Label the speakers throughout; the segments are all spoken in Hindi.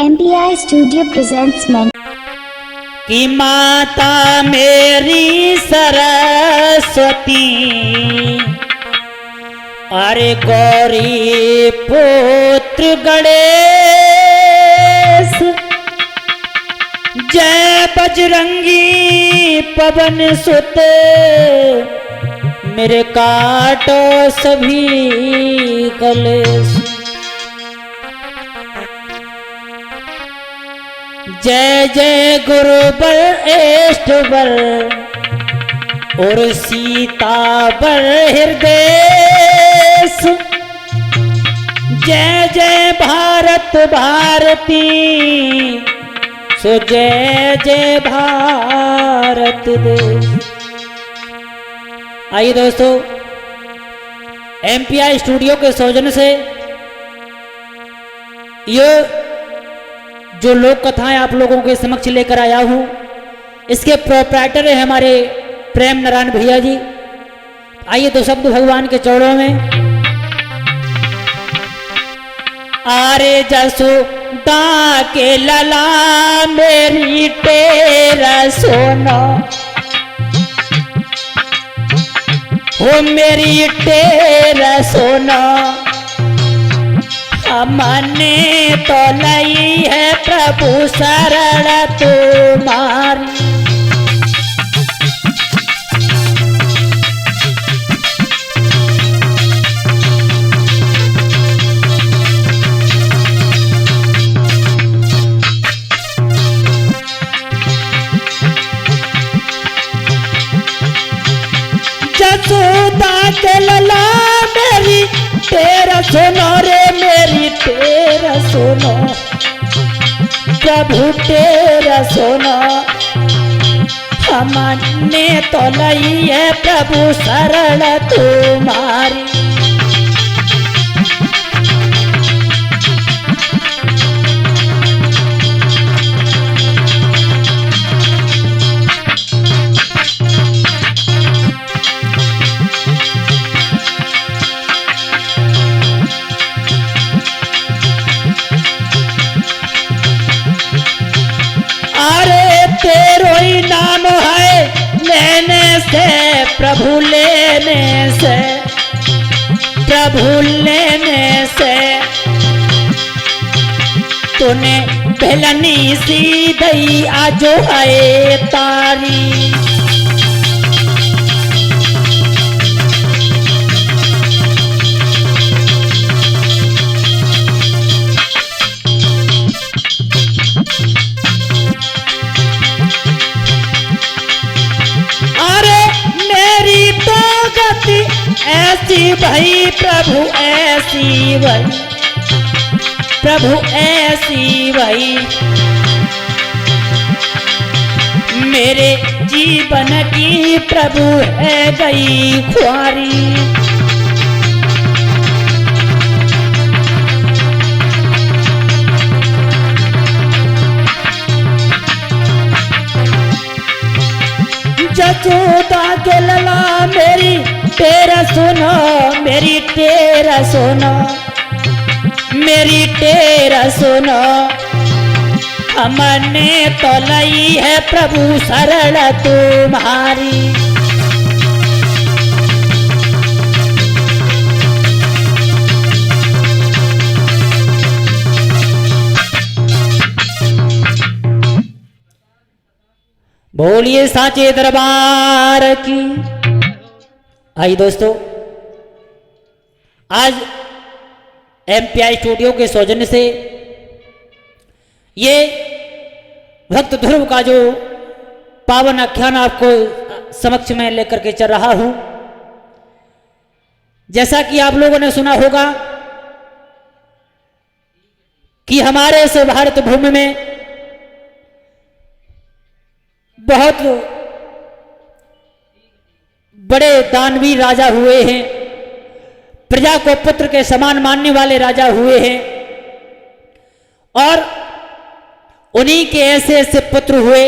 Speaker 1: MPI Studio presents
Speaker 2: कि माता मेरी सरस्वती अरे गौरी पुत्र गणेश जय बजरंगी पवन सुत मेरे काटो सभी कलेश। जय जय गुरु बल एष्ट बल और सीता बल हृदय। जय जय भारत भारती सो जय जय भारत देश। आइए दोस्तों, एमपीआई स्टूडियो के सौजन्य से ये जो लोक कथाएं आप लोगों के समक्ष लेकर आया हूं, इसके प्रोप्राइटर है हमारे प्रेम नारायण भैया जी। आइए दो शब्द भगवान के चरणों में। आरे जसोदा के लला मेरी तेरा सोना हो मेरी तेरा सोना हमने तो लई है प्रभु शरण तुम्हारी। जसोदा के लला मेरी तेरा सोना रे मेरी तेरा सोना प्रभु तेरा सोना हमने तो लई है प्रभु शरण तुम्हारी। तेरो ही नाम है लेने से प्रभु लेने से प्रभु लेने से तूने पहलनी सीधई आजो है तारी। ऐसी भाई प्रभु ऐसी भाई प्रभु ऐसी भाई मेरे जीवन की प्रभु है गई ख्वारी। जसोदा के लला मेरी तेरा सोना मेरी तेरा सोना मेरी तेरा सोना हमने तो लई है प्रभु शरण तुम्हारी। बोलिए साचे दरबार की। आइए दोस्तों, आज एमपीआई स्टूडियो के सौजन्य से ये भक्त ध्रुव का जो पावन आख्यान आपको समक्ष में लेकर के चल रहा हूं। जैसा कि आप लोगों ने सुना होगा कि हमारे इस भारत भूमि में बहुत बड़े दानवीर राजा हुए हैं, प्रजा को पुत्र के समान मानने वाले राजा हुए हैं, और उन्हीं के ऐसे ऐसे पुत्र हुए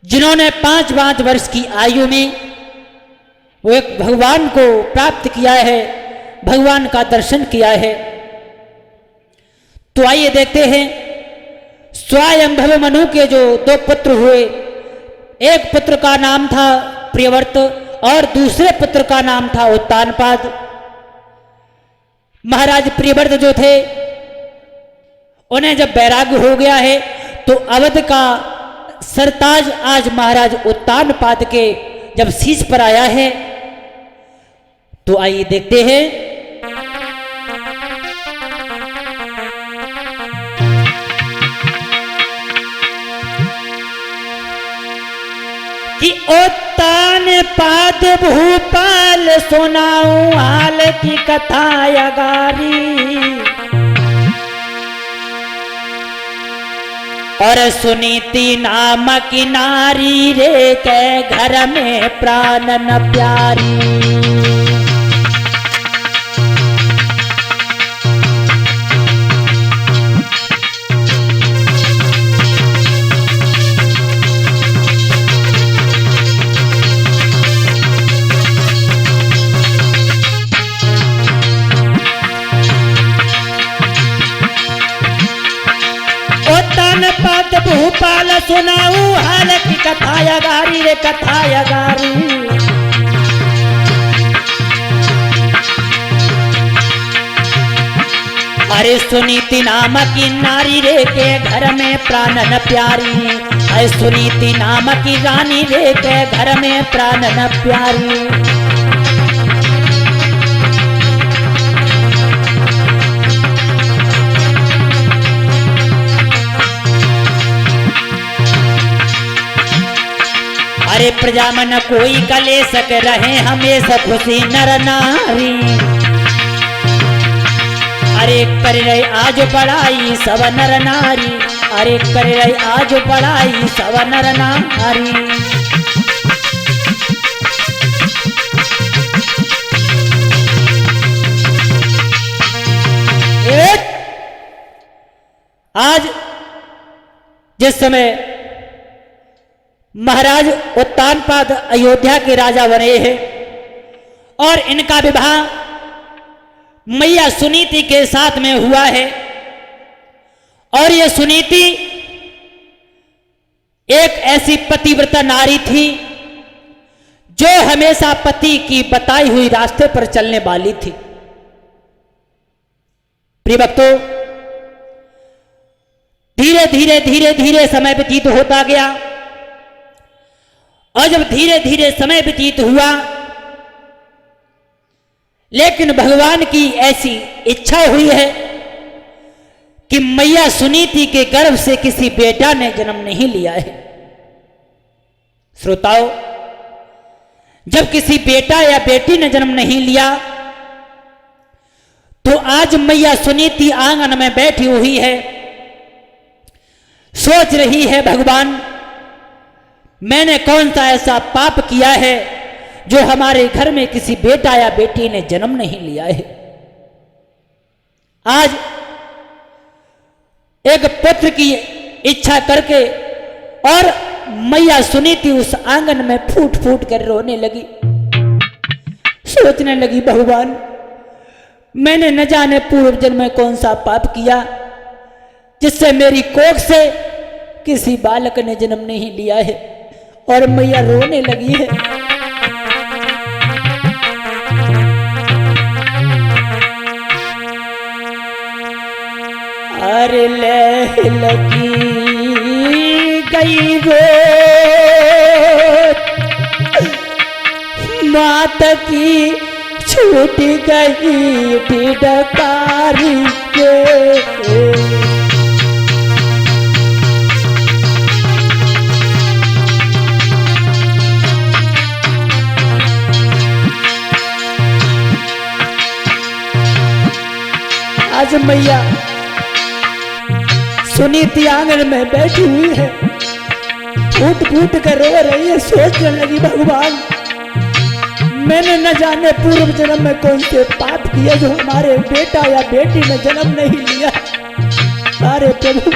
Speaker 2: जिन्होंने 5-5 वर्ष की आयु में वो एक भगवान को प्राप्त किया है, भगवान का दर्शन किया है। तो आइए देखते हैं स्वयंभव मनु के जो दो पुत्र हुए, एक पुत्र का नाम था प्रियव्रत और दूसरे पुत्र का नाम था उत्तानपाद। महाराज प्रियव्रत जो थे उन्हें जब वैराग्य हो गया है तो अवध का सरताज आज महाराज उत्तानपाद के जब शीश पर आया है तो आइए देखते हैं कि उत्तानपाद भूपाल सुनाऊं हाल की कथा अगारी, और सुनीति नामक नारी रे के घर में प्राण न प्यारी। उत्तानपाद भूपाल सुनाऊं हाल की कथा अगारी रे कथा अगारी, अरे सुनीति नामक नारी रे के घर में प्राण न प्यारी, अरे सुनीति नामक रानी रे के घर में प्राण न प्यारी। अरे प्रजा मन कोई कलेशक रहे हमेशा खुशी नर नारी, अरे कर रहे आज बड़ाई सब नर नारी, अरे कर रहे आज बड़ाई सब नर नारी। आज जिस समय महाराज उत्तानपाद अयोध्या के राजा बने हैं और इनका विवाह मैया सुनीति के साथ में हुआ है, और ये सुनीति एक ऐसी पतिव्रता नारी थी जो हमेशा पति की बताई हुई रास्ते पर चलने वाली थी। प्रिय भक्तों, धीरे धीरे धीरे धीरे समय व्यतीत होता गया, और जब धीरे धीरे समय व्यतीत हुआ लेकिन भगवान की ऐसी इच्छा हुई है कि मैया सुनीति के गर्भ से किसी बेटा ने जन्म नहीं लिया है। श्रोताओं, जब किसी बेटा या बेटी ने जन्म नहीं लिया तो आज मैया सुनीति आंगन में बैठी हुई है, सोच रही है भगवान मैंने कौन सा ऐसा पाप किया है जो हमारे घर में किसी बेटा या बेटी ने जन्म नहीं लिया है। आज एक पुत्र की इच्छा करके और मैया सुनीति उस आंगन में फूट फूट कर रोने लगी, सोचने लगी भगवान मैंने न जाने पूर्व जन्म में कौन सा पाप किया जिससे मेरी कोख से किसी बालक ने जन्म नहीं लिया है। और मैया रोने लगी है। अरे ले लगी गई रो मात की छूट गई ढिढकारी के। आज मैया सुनीति आंगन में बैठी हुई है, फूट फूट कर रो रही है, सोचने लगी भगवान मैंने न जाने पूर्व जन्म में कौन से पाप किए जो हमारे बेटा या बेटी ने जन्म नहीं लिया। अरे प्रभु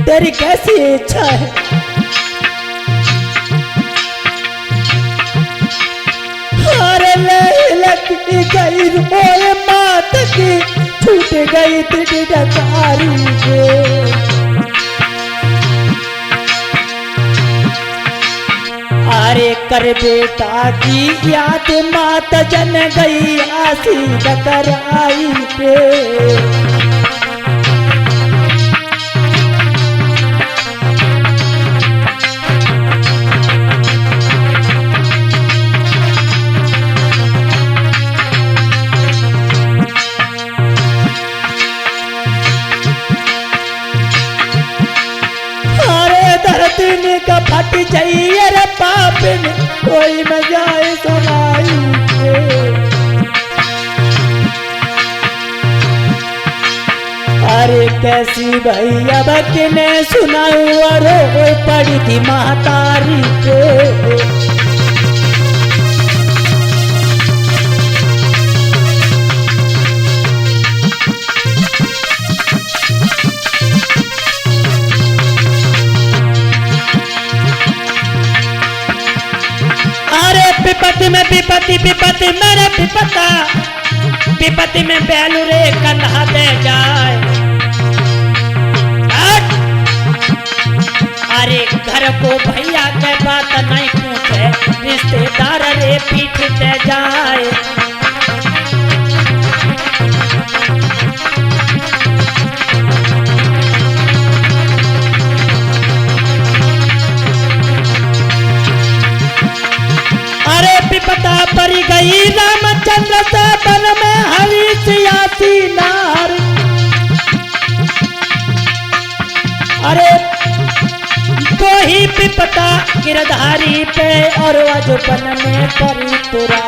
Speaker 2: तेरी कैसी इच्छा है। अरे ले लगी गई रोए मात की छूट गई थी डकारी के। अरे कर बेटा की याद मात जन गई आसी डकराई पे। का फट चाहिए रे पापिन कोई मजाए सुनाई के। अरे कैसी भैया बकने सुनाऊं रो पड़ी थी महतारी के। विपत्ति में विपत्ति विपत्ति मेरे विपत्ता विपत्ति में बैलू रे कंधा दे जाए। अरे घर को भैया के बात नहीं पूछे रिश्तेदार रे पीठ दे जाए। विपता परी गई रामचंद्र से वन में हरी सियासी नार। अरे तो ही विपता गिरधारी पे और वन में परी तुरा।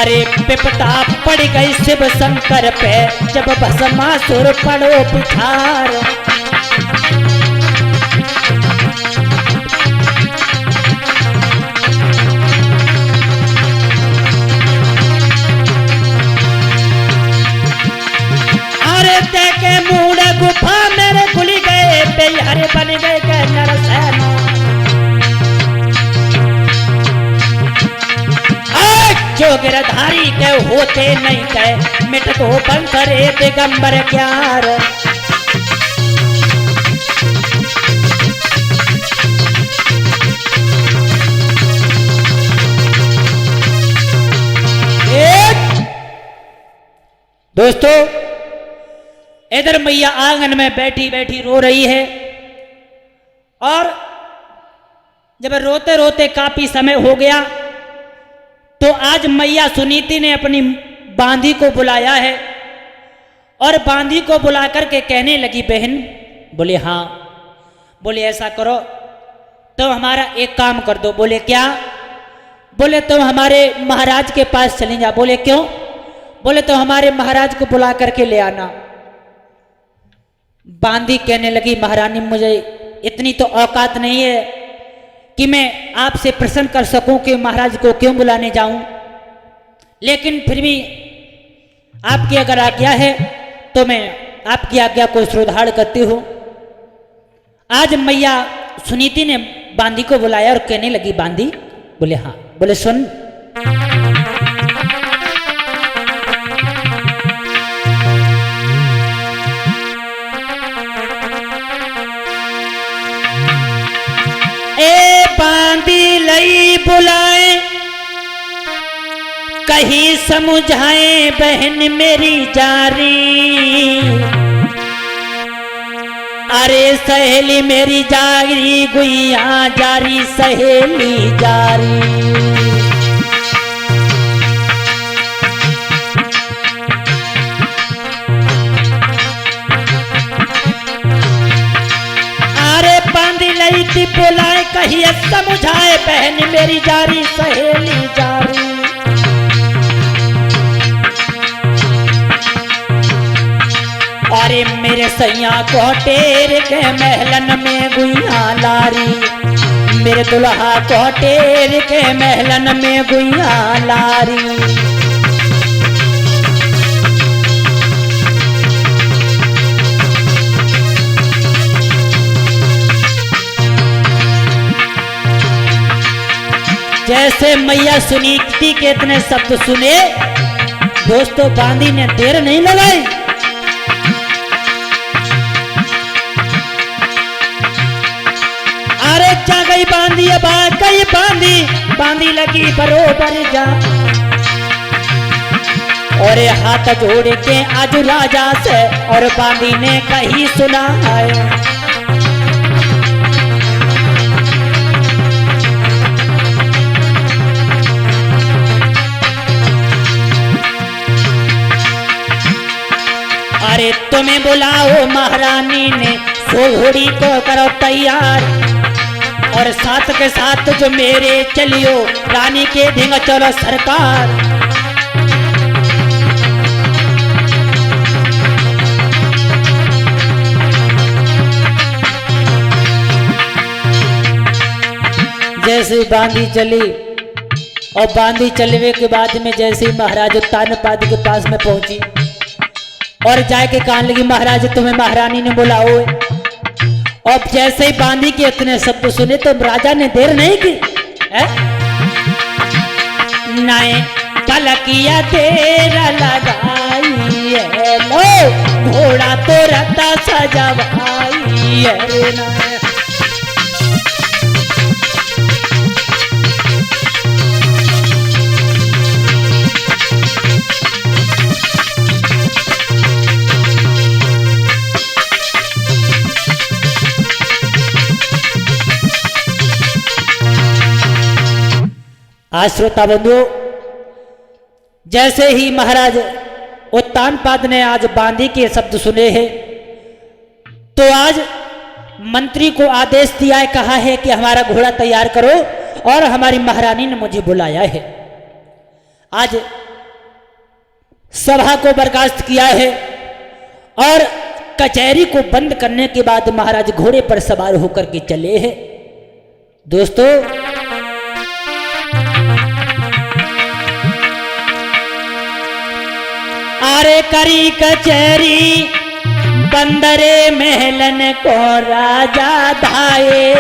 Speaker 2: अरे विपता पड़ गई शिव शंकर पे जब भस्मासुर पड़ो पिछार। के मूड गुफा मेरे खुली गए बेहरे बन गए के नरसेना। जो गिरधारी के होते नहीं के मिट तो बन करे दिगंबर क्यार। दोस्तों इधर मैया आंगन में बैठी बैठी रो रही है और जब रोते रोते काफी समय हो गया तो आज मैया सुनीति ने अपनी बांधी को बुलाया है और बांधी को बुला करके कहने लगी बहन। बोले हाँ। बोले ऐसा करो तो हमारा एक काम कर दो। बोले क्या? बोले तुम हमारे महाराज के पास चली जा। बोले क्यों? बोले तो हमारे महाराज को बुला करके ले आना। बांधी कहने लगी महारानी मुझे इतनी तो औकात नहीं है कि मैं आपसे प्रश्न कर सकूं कि महाराज को क्यों बुलाने जाऊं, लेकिन फिर भी आपकी अगर आज्ञा है तो मैं आपकी आज्ञा को श्रद्धाड़ करती हूं। आज मैया सुनीति ने बांधी को बुलाया और कहने लगी बांधी। बोले हाँ। बोले सुन। ए बांधी लई बुलाए कहीं समझाए बहन मेरी जारी। अरे सहेली मेरी जारी गुइया जारी सहेली जारी। अरे बांधी लई थी बुलाए कहीं समझाए बहन मेरी जारी सहेली जारी। अरे मेरे सैया को टेर के महलन में गुइया लारी। मेरे दुल्हा को टेर के महलन में गुइया लारी। जैसे मैया सुनीति के इतने शब्द सुने दोस्तों बांदी ने देर नहीं लगाई, अरे जा गई बांदी, अब आ गई बांदी, बांदी लगी बरोबर जा, और हाथ जोड़ के आज राजा से और बांदी ने कही सुना है। अरे तुम्हें बुलाओ महारानी ने, सो घोड़ी को करो तैयार, और साथ के साथ जो मेरे चलियो रानी के ढिंग चलो सरकार। जैसे बांदी चली, और बांदी चलने के बाद में जैसे ही महाराज तानपाद के पास में पहुंची और जाके कहने लगी महाराज तुम्हें महारानी ने बुलाओ। और जैसे ही बांदी के इतने शब्द सुने तो राजा ने देर नहीं की, नाए पलकिया तेरा लगाई है, लो घोड़ा तो रता सजवाई है नाए। आज श्रोता बंधुओं, जैसे ही महाराज उत्तानपाद ने आज बांदी के शब्द सुने हैं तो आज मंत्री को आदेश दिया है, कहा है कि हमारा घोड़ा तैयार करो, और हमारी महारानी ने मुझे बुलाया है। आज सभा को बर्खास्त किया है और कचहरी को बंद करने के बाद महाराज घोड़े पर सवार होकर के चले हैं। दोस्तों अरे करी कचहरी बंदरे महलन को राजा धाये,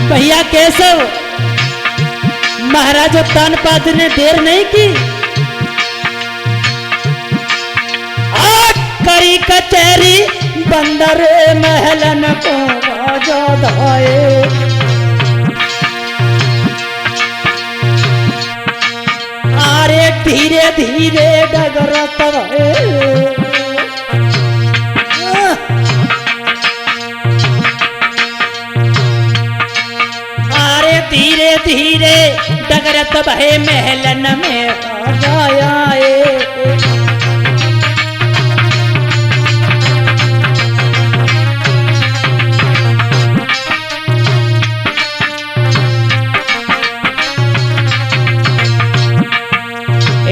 Speaker 2: भैया केशव महाराज उत्तानपाद ने देर नहीं की, करी कचहरी बंदरे महलन को राजा धाये। अरे धीरे धीरे डगरत भये, अरे धीरे धीरे डगरत भये महलन में राजा आए।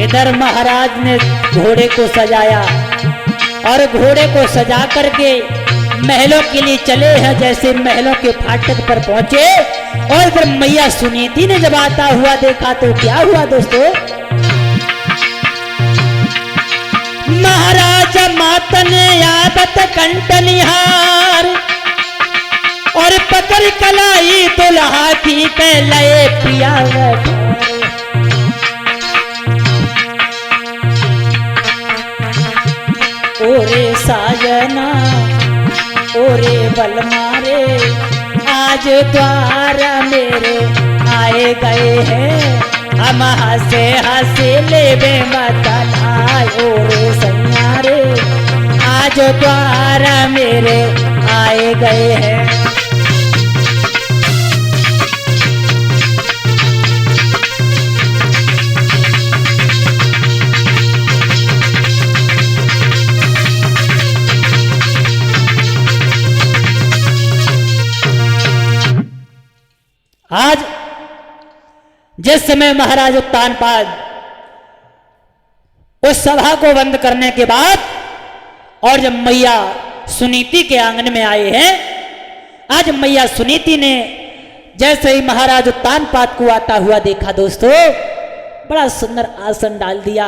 Speaker 2: इधर महाराज ने घोड़े को सजाया और घोड़े को सजा करके महलों के लिए चले हैं। जैसे महलों के फाटक पर पहुंचे और फिर मैया सुनीति ने जब आता हुआ देखा तो क्या हुआ दोस्तों, महाराज मातन आदत कंटनिहार और पकड़ कलाई दुल्हा की कहलाए पिया। ओरे साजना ओरे बल मारे आज द्वार मेरे आए गए हैं, हम हंसे हंसे लेबे मतलाए। ओरे सैयारे आज द्वार मेरे आए गए हैं। आज जिस समय महाराज उत्तानपाद उस सभा को बंद करने के बाद और जब मैया सुनीति के आंगन में आए हैं, आज मैया सुनीति ने जैसे ही महाराज उत्तानपाद को आता हुआ देखा दोस्तों, बड़ा सुंदर आसन डाल दिया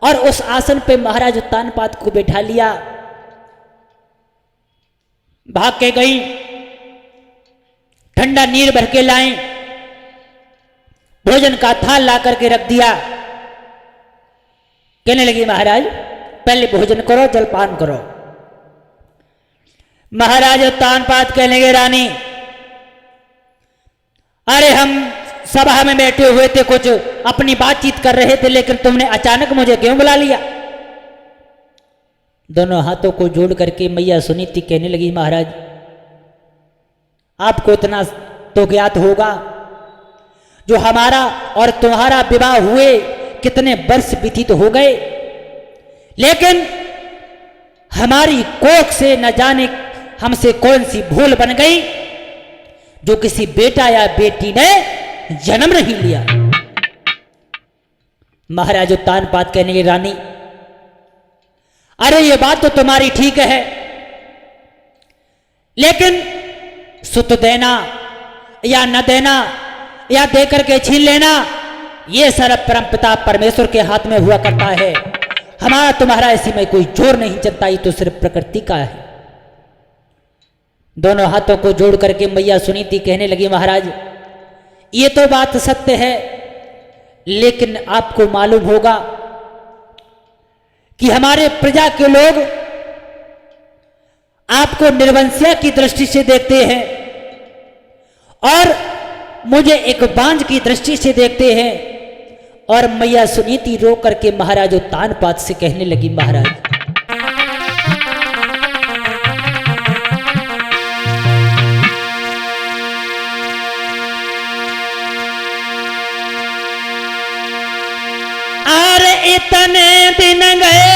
Speaker 2: और उस आसन पे महाराज उत्तानपाद को बैठा लिया भाग के गई, ठंडा नीर भर के लाई, भोजन का थाल ला करके रख दिया। कहने लगी महाराज पहले भोजन करो, जलपान करो। महाराज उत्तानपाद कहने लगे रानी अरे हम सभा में बैठे हुए थे, कुछ अपनी बातचीत कर रहे थे, लेकिन तुमने अचानक मुझे क्यों बुला लिया? दोनों हाथों को जोड़ करके मैया सुनीति कहने लगी महाराज आपको इतना तो ज्ञात होगा, जो हमारा और तुम्हारा विवाह हुए कितने वर्ष व्यतीत हो गए, लेकिन हमारी कोख से न जाने हमसे कौन सी भूल बन गई, जो किसी बेटा या बेटी ने जन्म नहीं लिया। महाराज उत्तानपाद कहने लगे रानी अरे ये बात तो तुम्हारी ठीक है, लेकिन सुत देना या न देना या देकर के छीन लेना ये सर्व परमपिता परमेश्वर के हाथ में हुआ करता है। हमारा तुम्हारा इसी में कोई जोर नहीं चलता, ये तो सिर्फ प्रकृति का है। दोनों हाथों को जोड़ करके मैया सुनीति कहने लगी महाराज ये तो बात सत्य है, लेकिन आपको मालूम होगा कि हमारे प्रजा के लोग आपको निर्वंशिया की दृष्टि से देखते हैं और मुझे एक बांझ की दृष्टि से देखते हैं। और मैया सुनीति रो करके महाराज उत्तानपाद से कहने लगी महाराज अरे इतने दिन गए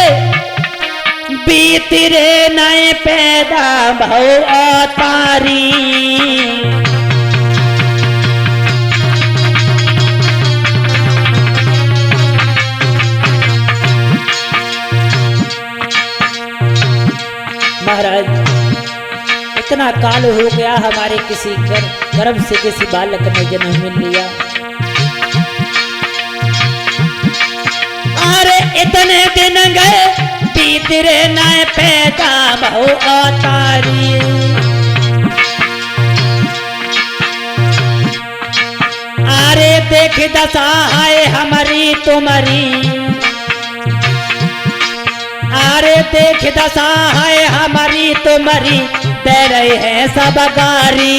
Speaker 2: बीत रे नए पैदा भव अतारी, महाराज इतना काल हो गया हमारे किसी गर्भ से किसी बालक ने जन्म मिल लिया। अरे इतने दिन गए बीत रे नए पैदा बहु अतारी, अरे देख दशा है हमारी तुम्हारी, अरे देख दशा है हमारी तुम्हारी, दे रहे हैं सब गारी।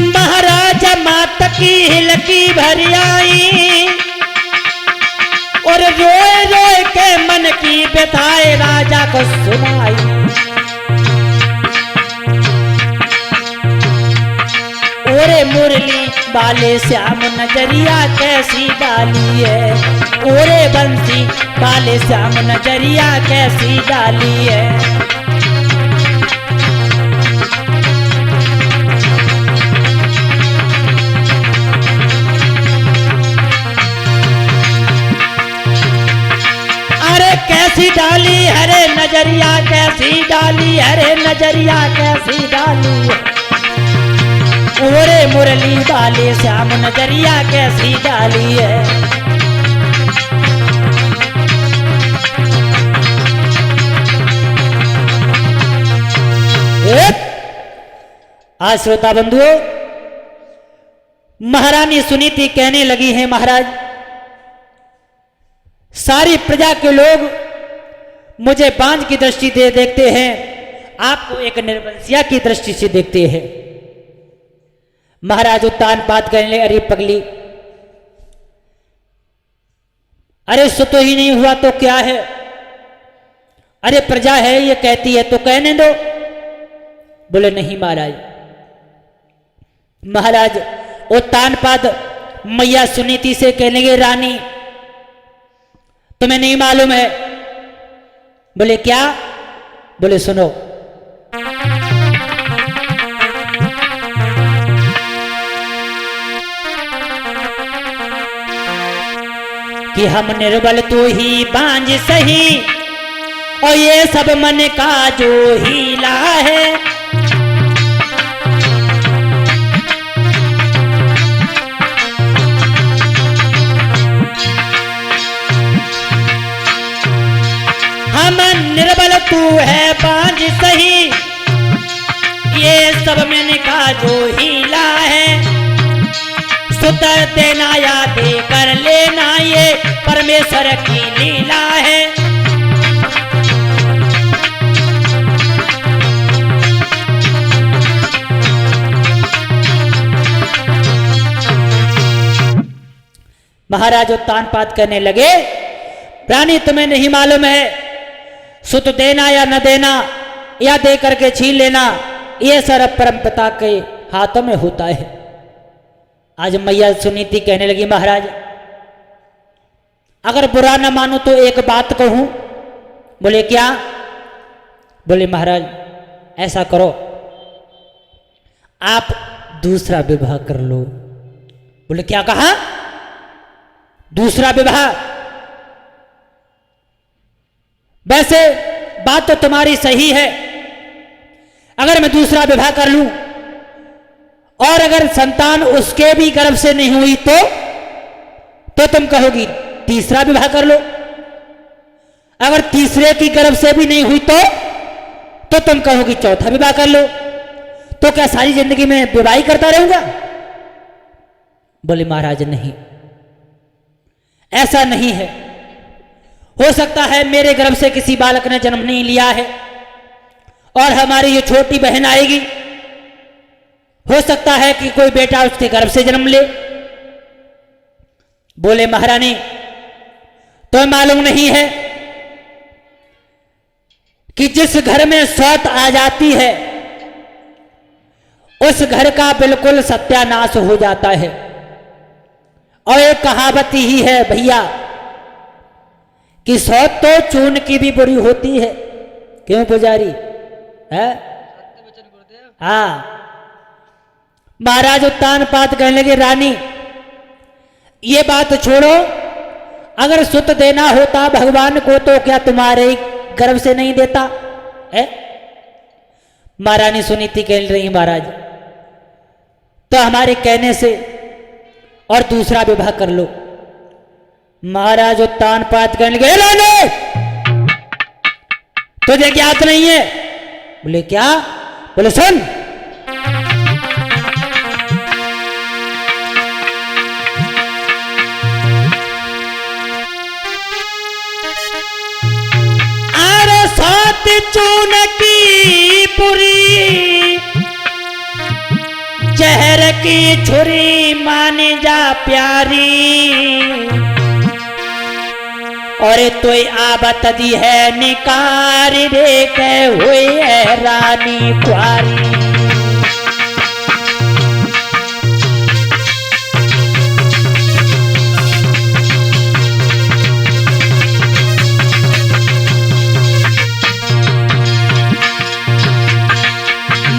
Speaker 2: महाराजा मात की हिलकी भरी आई और रोए रोए के मन की व्यथाएं राजा को सुनाई। ओरे मुरली बाले श्याम नजरिया कैसी डाली है, ओरे बंसी बाले श्याम नजरिया कैसी डाली है। कैसी डाली हरे नजरिया कैसी डाली, हरे नजरिया कैसी डाली, ओरे मुरली वाले श्याम नजरिया कैसी डाली है। आज श्रोता बंधुओं महारानी सुनीति कहने लगी है महाराज सारी प्रजा के लोग मुझे बांझ की दृष्टि से देखते हैं, आपको एक निर्वंशिया की दृष्टि से देखते हैं। महाराज उत्तानपाद कहने अरे पगली, अरे सुतो ही नहीं हुआ तो क्या है, अरे प्रजा है ये कहती है तो कहने दो। बोले नहीं महाराज। महाराज उत्तानपाद मैया सुनीति से कहने लगे रानी तुम्हें नहीं मालूम है। बोले क्या? बोले सुनो, कि हम निर्बल तो ही बांझ सही और ये सब मन का जो हीला है, तू है बांझ सही, ये सब मैंने कहा जो हीला है। सुत देना या दे कर लेना ये परमेश्वर की लीला है। महाराज उत्तान पात करने लगे, रानी तुम्हें नहीं मालूम है, सुत देना या न देना या दे करके छीन लेना ये सर्व परम पिता के हाथों में होता है। आज मैया सुनीति कहने लगी, महाराज अगर बुरा न मानो तो एक बात कहूं। बोले क्या? बोले महाराज ऐसा करो, आप दूसरा विवाह कर लो। बोले क्या कहा? दूसरा विवाह? वैसे बात तो तुम्हारी सही है, अगर मैं दूसरा विवाह कर लूं और अगर संतान उसके भी गर्भ से नहीं हुई तो तुम कहोगी तीसरा विवाह कर लो। अगर तीसरे की गर्भ से भी नहीं हुई तो तुम कहोगी चौथा विवाह कर लो। तो क्या सारी जिंदगी में विवाह ही करता रहूंगा? बोले महाराज नहीं, ऐसा नहीं है। हो सकता है मेरे गर्भ से किसी बालक ने जन्म नहीं लिया है और हमारी ये छोटी बहन आएगी, हो सकता है कि कोई बेटा उसके गर्भ से जन्म ले। बोले महारानी तो मालूम नहीं है कि जिस घर में सौत आ जाती है उस घर का बिल्कुल सत्यानाश हो जाता है। और एक कहावत ही है भैया कि सौत तो चून की भी बुरी होती है। क्यों पुजारी है? हाँ। महाराज उत्तान पात कहने लगे, रानी ये बात छोड़ो, अगर सुत देना होता भगवान को तो क्या तुम्हारे गर्भ से नहीं देता है? महारानी सुनीति कह रही, महाराज तो हमारे कहने से और दूसरा विवाह कर लो। महाराज उत्तान पात कहने लगे, लाने तुझे ज्ञात नहीं है? बोले क्या? बोले सुन, अरे सात चून की पुरी जहर की छुरी माने जा प्यारी, और तो आबत दी है निकार रे के हुई है रानी कुआरी।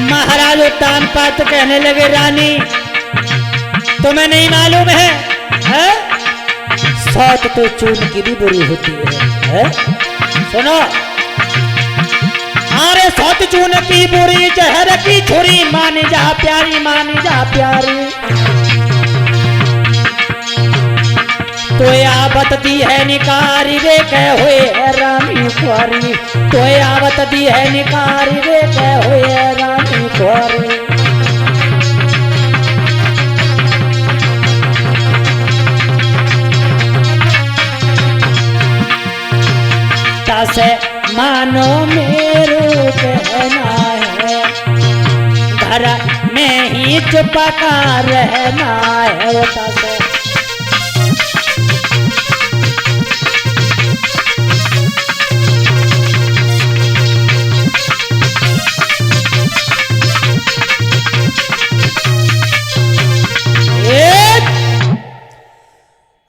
Speaker 2: महाराज उत्तान पात कहने लगे, रानी तुम्हें नहीं मालूम है? सौत तो चून की भी बुरी होती है? सुनो, अरे सौत चून की बुरी जहर की छुरी मानी जा प्यारी, मानी जा प्यारी। तो आवत दी है निकारी रे कह हुए है रानी कुआरी, तो आवत दी है निकारी रे कह हुए है रानी कुआरी। से मानो मेरो कहना है, घर में ही चुपका रहना है।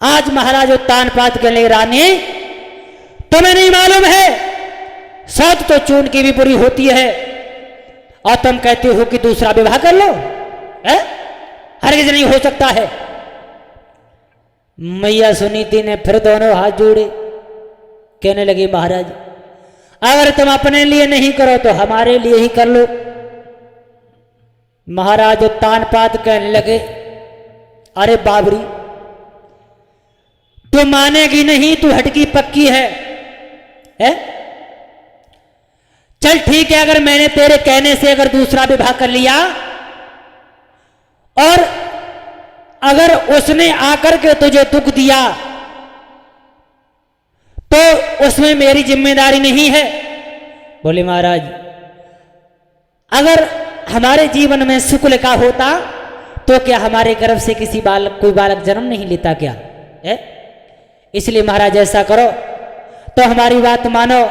Speaker 2: आज महाराज उत्तान पात के लिए, रानी तुम्हें नहीं मालूम है सौत तो चून की भी बुरी होती है, और तुम कहते हो कि दूसरा विवाह कर लो? हरगिज नहीं हो सकता है। मैया सुनीति ने फिर दोनों हाथ जोड़े, कहने लगी, महाराज अगर तुम अपने लिए नहीं करो तो हमारे लिए ही कर लो। महाराज उत्तान पात कहने लगे, अरे बाबरी तू मानेगी नहीं, तू हटकी पक्की है? चल ठीक है, अगर मैंने तेरे कहने से अगर दूसरा विवाह कर लिया और अगर उसने आकर के तुझे दुख दिया तो उसमें मेरी जिम्मेदारी नहीं है। बोले महाराज, अगर हमारे जीवन में सुख लिखा होता तो क्या हमारे गर्भ से कोई बालक जन्म नहीं लेता क्या है? इसलिए महाराज ऐसा करो तो हमारी बात मानो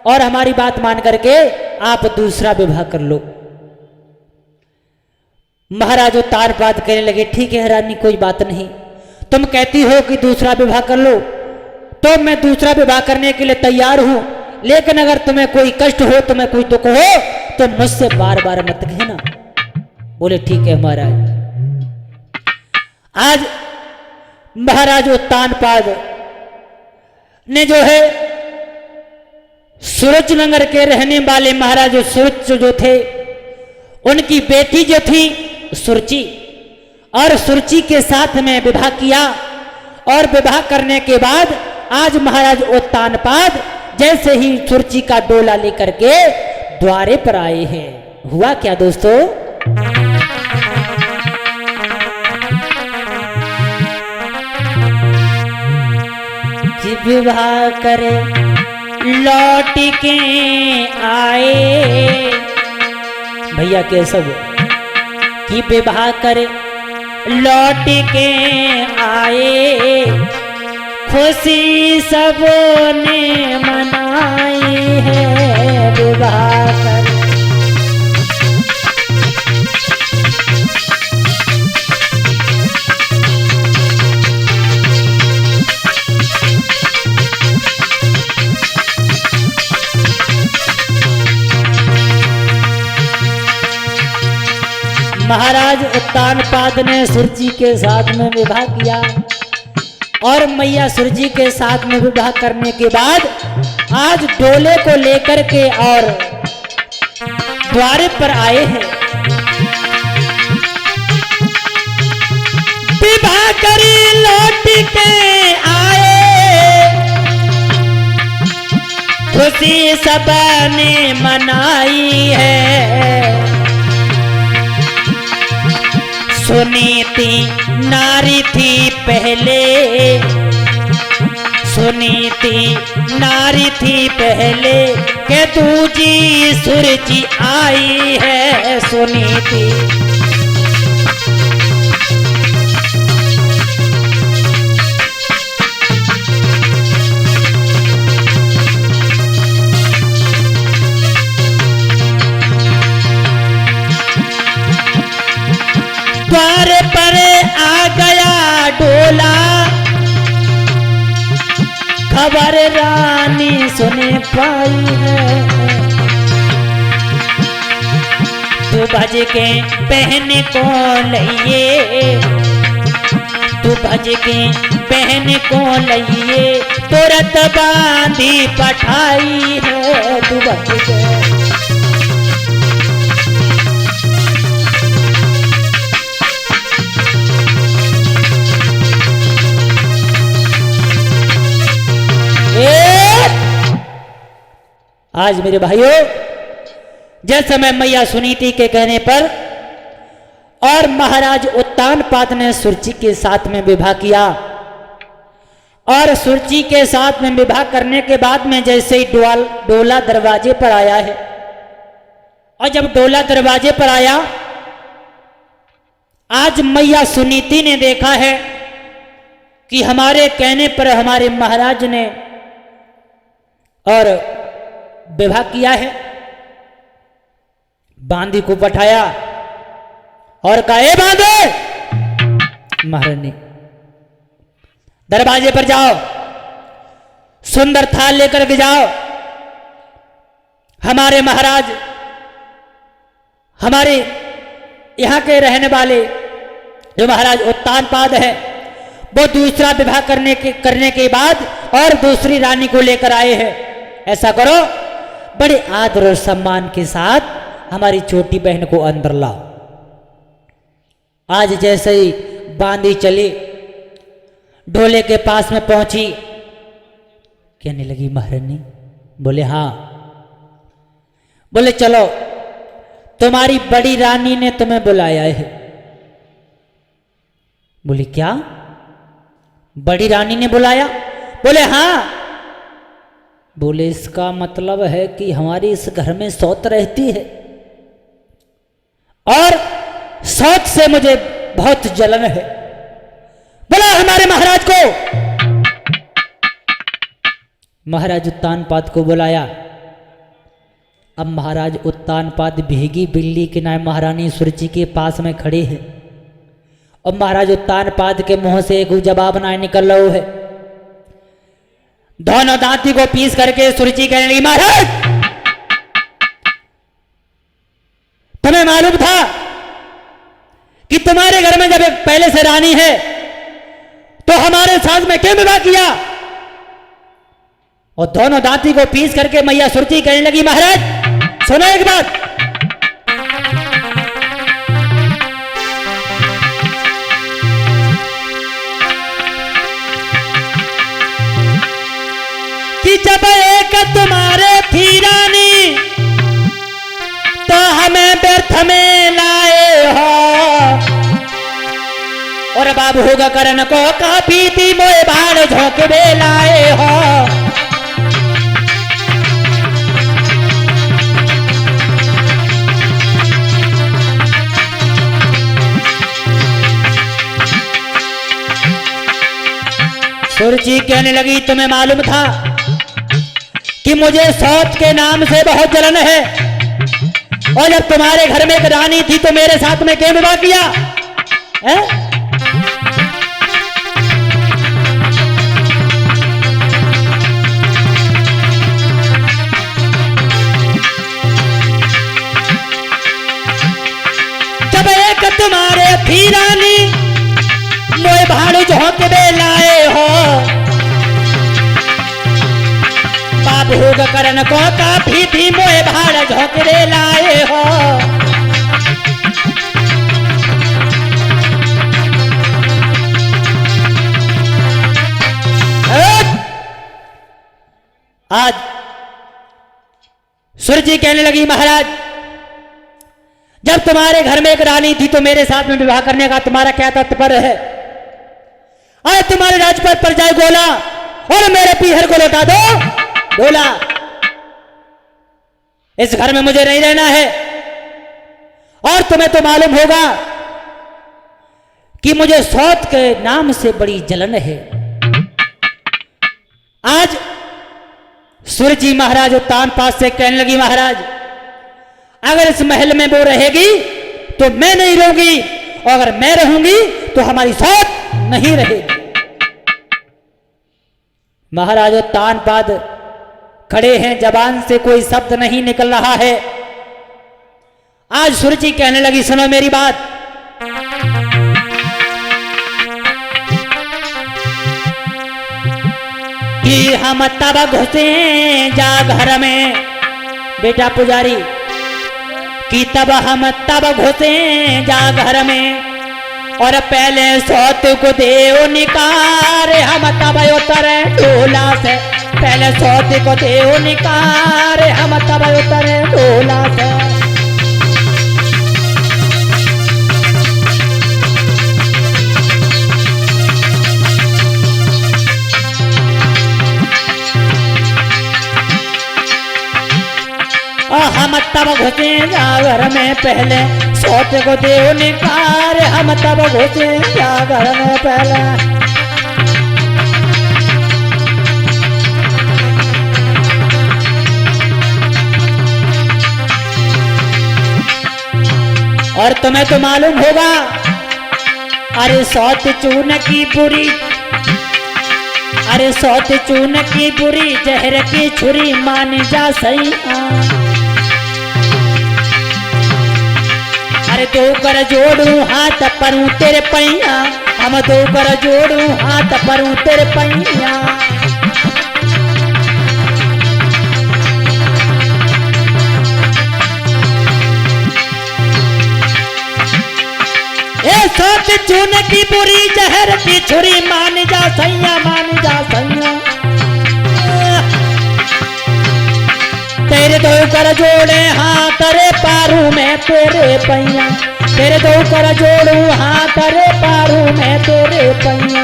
Speaker 2: और हमारी बात मान करके आप दूसरा विवाह कर लो। महाराज तार पात कहने लगे, ठीक है रानी, कोई बात नहीं, तुम कहती हो कि दूसरा विवाह कर लो तो मैं दूसरा विवाह करने के लिए तैयार हूं, लेकिन अगर तुम्हें कोई कष्ट हो, तुम्हें कोई दुख हो तो मुझसे बार बार मत कहना। बोले ठीक है महाराज। आज महाराज उत्तानपाद ने जो है सूरजनगर के रहने वाले महाराज सूरज जो थे, उनकी बेटी जो थी सुरुचि, और सुरुचि के साथ में विवाह किया। और विवाह करने के बाद आज महाराज उत्तानपाद जैसे ही सुरुचि का डोला लेकर के द्वारे पर आए हैं, हुआ क्या दोस्तों? कि विवाह करे लौट के आए, भैया के सब कि विवाह करे लौट के आए, खुशी सबने मनाई है विवाह कर। महाराज उत्तानपाद ने सुरुचि के साथ में विवाह किया और मैया सुरुचि के साथ में विवाह करने के बाद आज डोले को लेकर के और द्वारे पर आए हैं। विवाह करी लौट के आए, खुशी सबने मनाई है। सुनीति नारी थी पहले, सुनीति नारी थी पहले, के दूजी सुरुचि आई है सुनीति। द्वार पर आ गया डोला, खबर रानी सुने पाई है। तू भज के बहन को लइए, तू भज के बहन को लइए, तुरंत बांधी पठाई है। तू भज के आज मेरे भाइयों, जिस समय मैया सुनीति के कहने पर और महाराज उत्तानपाद ने सुरुचि के साथ में विवाह किया और सुरुचि के साथ में विवाह करने के बाद में जैसे ही डोला दरवाजे पर आया है, और जब डोला दरवाजे पर आया, आज मैया सुनीति ने देखा है कि हमारे कहने पर हमारे महाराज ने और विवाह किया है। बांदी को पठाया और कहा, ए बांदे, महारानी दरवाजे पर जाओ, सुंदर थाल लेकर के जाओ। हमारे महाराज, हमारे यहां के रहने वाले जो महाराज उत्तानपाद है, वो दूसरा विवाह करने के बाद और दूसरी रानी को लेकर आए हैं। ऐसा करो, बड़े आदर और सम्मान के साथ हमारी छोटी बहन को अंदर लाओ। आज जैसे ही बांदी चली, ढोले के पास में पहुंची, कहने लगी, महारानी। बोले हाँ। बोले चलो तुम्हारी बड़ी रानी ने तुम्हें बुलाया है। बोले क्या, बड़ी रानी ने बुलाया? बोले हाँ। बोले इसका मतलब है कि हमारी इस घर में सौत रहती है और सौत से मुझे बहुत जलन है। बोला हमारे महाराज को। महाराज उत्तानपाद को बुलाया। अब महाराज उत्तानपाद भीगी बिल्ली के नाम महारानी सुरुचि के पास में खड़े हैं और महाराज उत्तानपाद के मुंह से एक जवाब ना निकल रहा है। दोनों दांती को पीस करके सुरुचि कहने लगी, महाराज तुम्हें मालूम था कि तुम्हारे घर में जब एक पहले से रानी है तो हमारे साथ में क्यों विवाह किया? और दोनों दांती को पीस करके मैया सुरुचि कहने लगी, महाराज सुनो एक बात। कि जब एक तुम्हारे थी रानी तो हमें व्यर्थ में लाए हो और बाबू होगा करण को काफी थी मोए भाड़ झोंकवे लाए हो। सुरुचि कहने लगी, तुम्हें मालूम था कि मुझे सौत के नाम से बहुत जलन है और जब तुम्हारे घर में एक रानी थी तो मेरे साथ में क्यों विवाह किया है? जब एक तुम्हारे थी रानी मोए भाड़ू झोंकवे लाए हो बाबू होगा करण को काफी थी मोए भाड़ झोंकवे लाए हो। आज सुरुचि कहने लगी, महाराज जब तुम्हारे घर में एक रानी थी तो मेरे साथ में विवाह करने का तुम्हारा क्या तात्पर्य है? आज तुम्हारे राजपथ पर जाए गोला और मेरे पीहर को लौटा दो। बोला इस घर में मुझे नहीं रहना है और तुम्हें तो मालूम होगा कि मुझे सौत के नाम से बड़ी जलन है। आज सुरुचि महाराज उत्तानपाद से कहने लगी, महाराज अगर इस महल में वो रहेगी तो मैं नहीं रहूंगी और अगर मैं रहूंगी तो हमारी सौत नहीं रहेगी। महाराज उत्तानपाद खड़े हैं, जबान से कोई शब्द नहीं निकल रहा है। आज सुरुचि कहने लगी, सुनो मेरी बात। कि हम तब घुसे जा घर में, बेटा पुजारी, कि तब हम तब घुसे जा घर में और पहले सौत को देव निकार हम तब उतरे ढोला से। पहले सौत को देव निकार हम तब उतरे ढोला से। हम तब घुसे जा घर में पहले सौत को देव निकार हम तब घुसे जा घर में पहले। और तुम्हें तो मालूम होगा, अरे सौत चून की बुरी, अरे सौत चून की बुरी जहर की छुरी मान जा सही। अरे दो कर जोड़ू हाथ परूं तेरे पैया, हम दो कर जोड़ू हाथ परूं तेरे पैया। ए सौत चून की बुरी जहर की छुरी मान जा सैया, मान जा सैया। तेरे दो कर जोड़े हाथ रे पारू में तेरे पैया, तेरे दो कर जोड़ू हाथ रे पारू में तेरे पैया।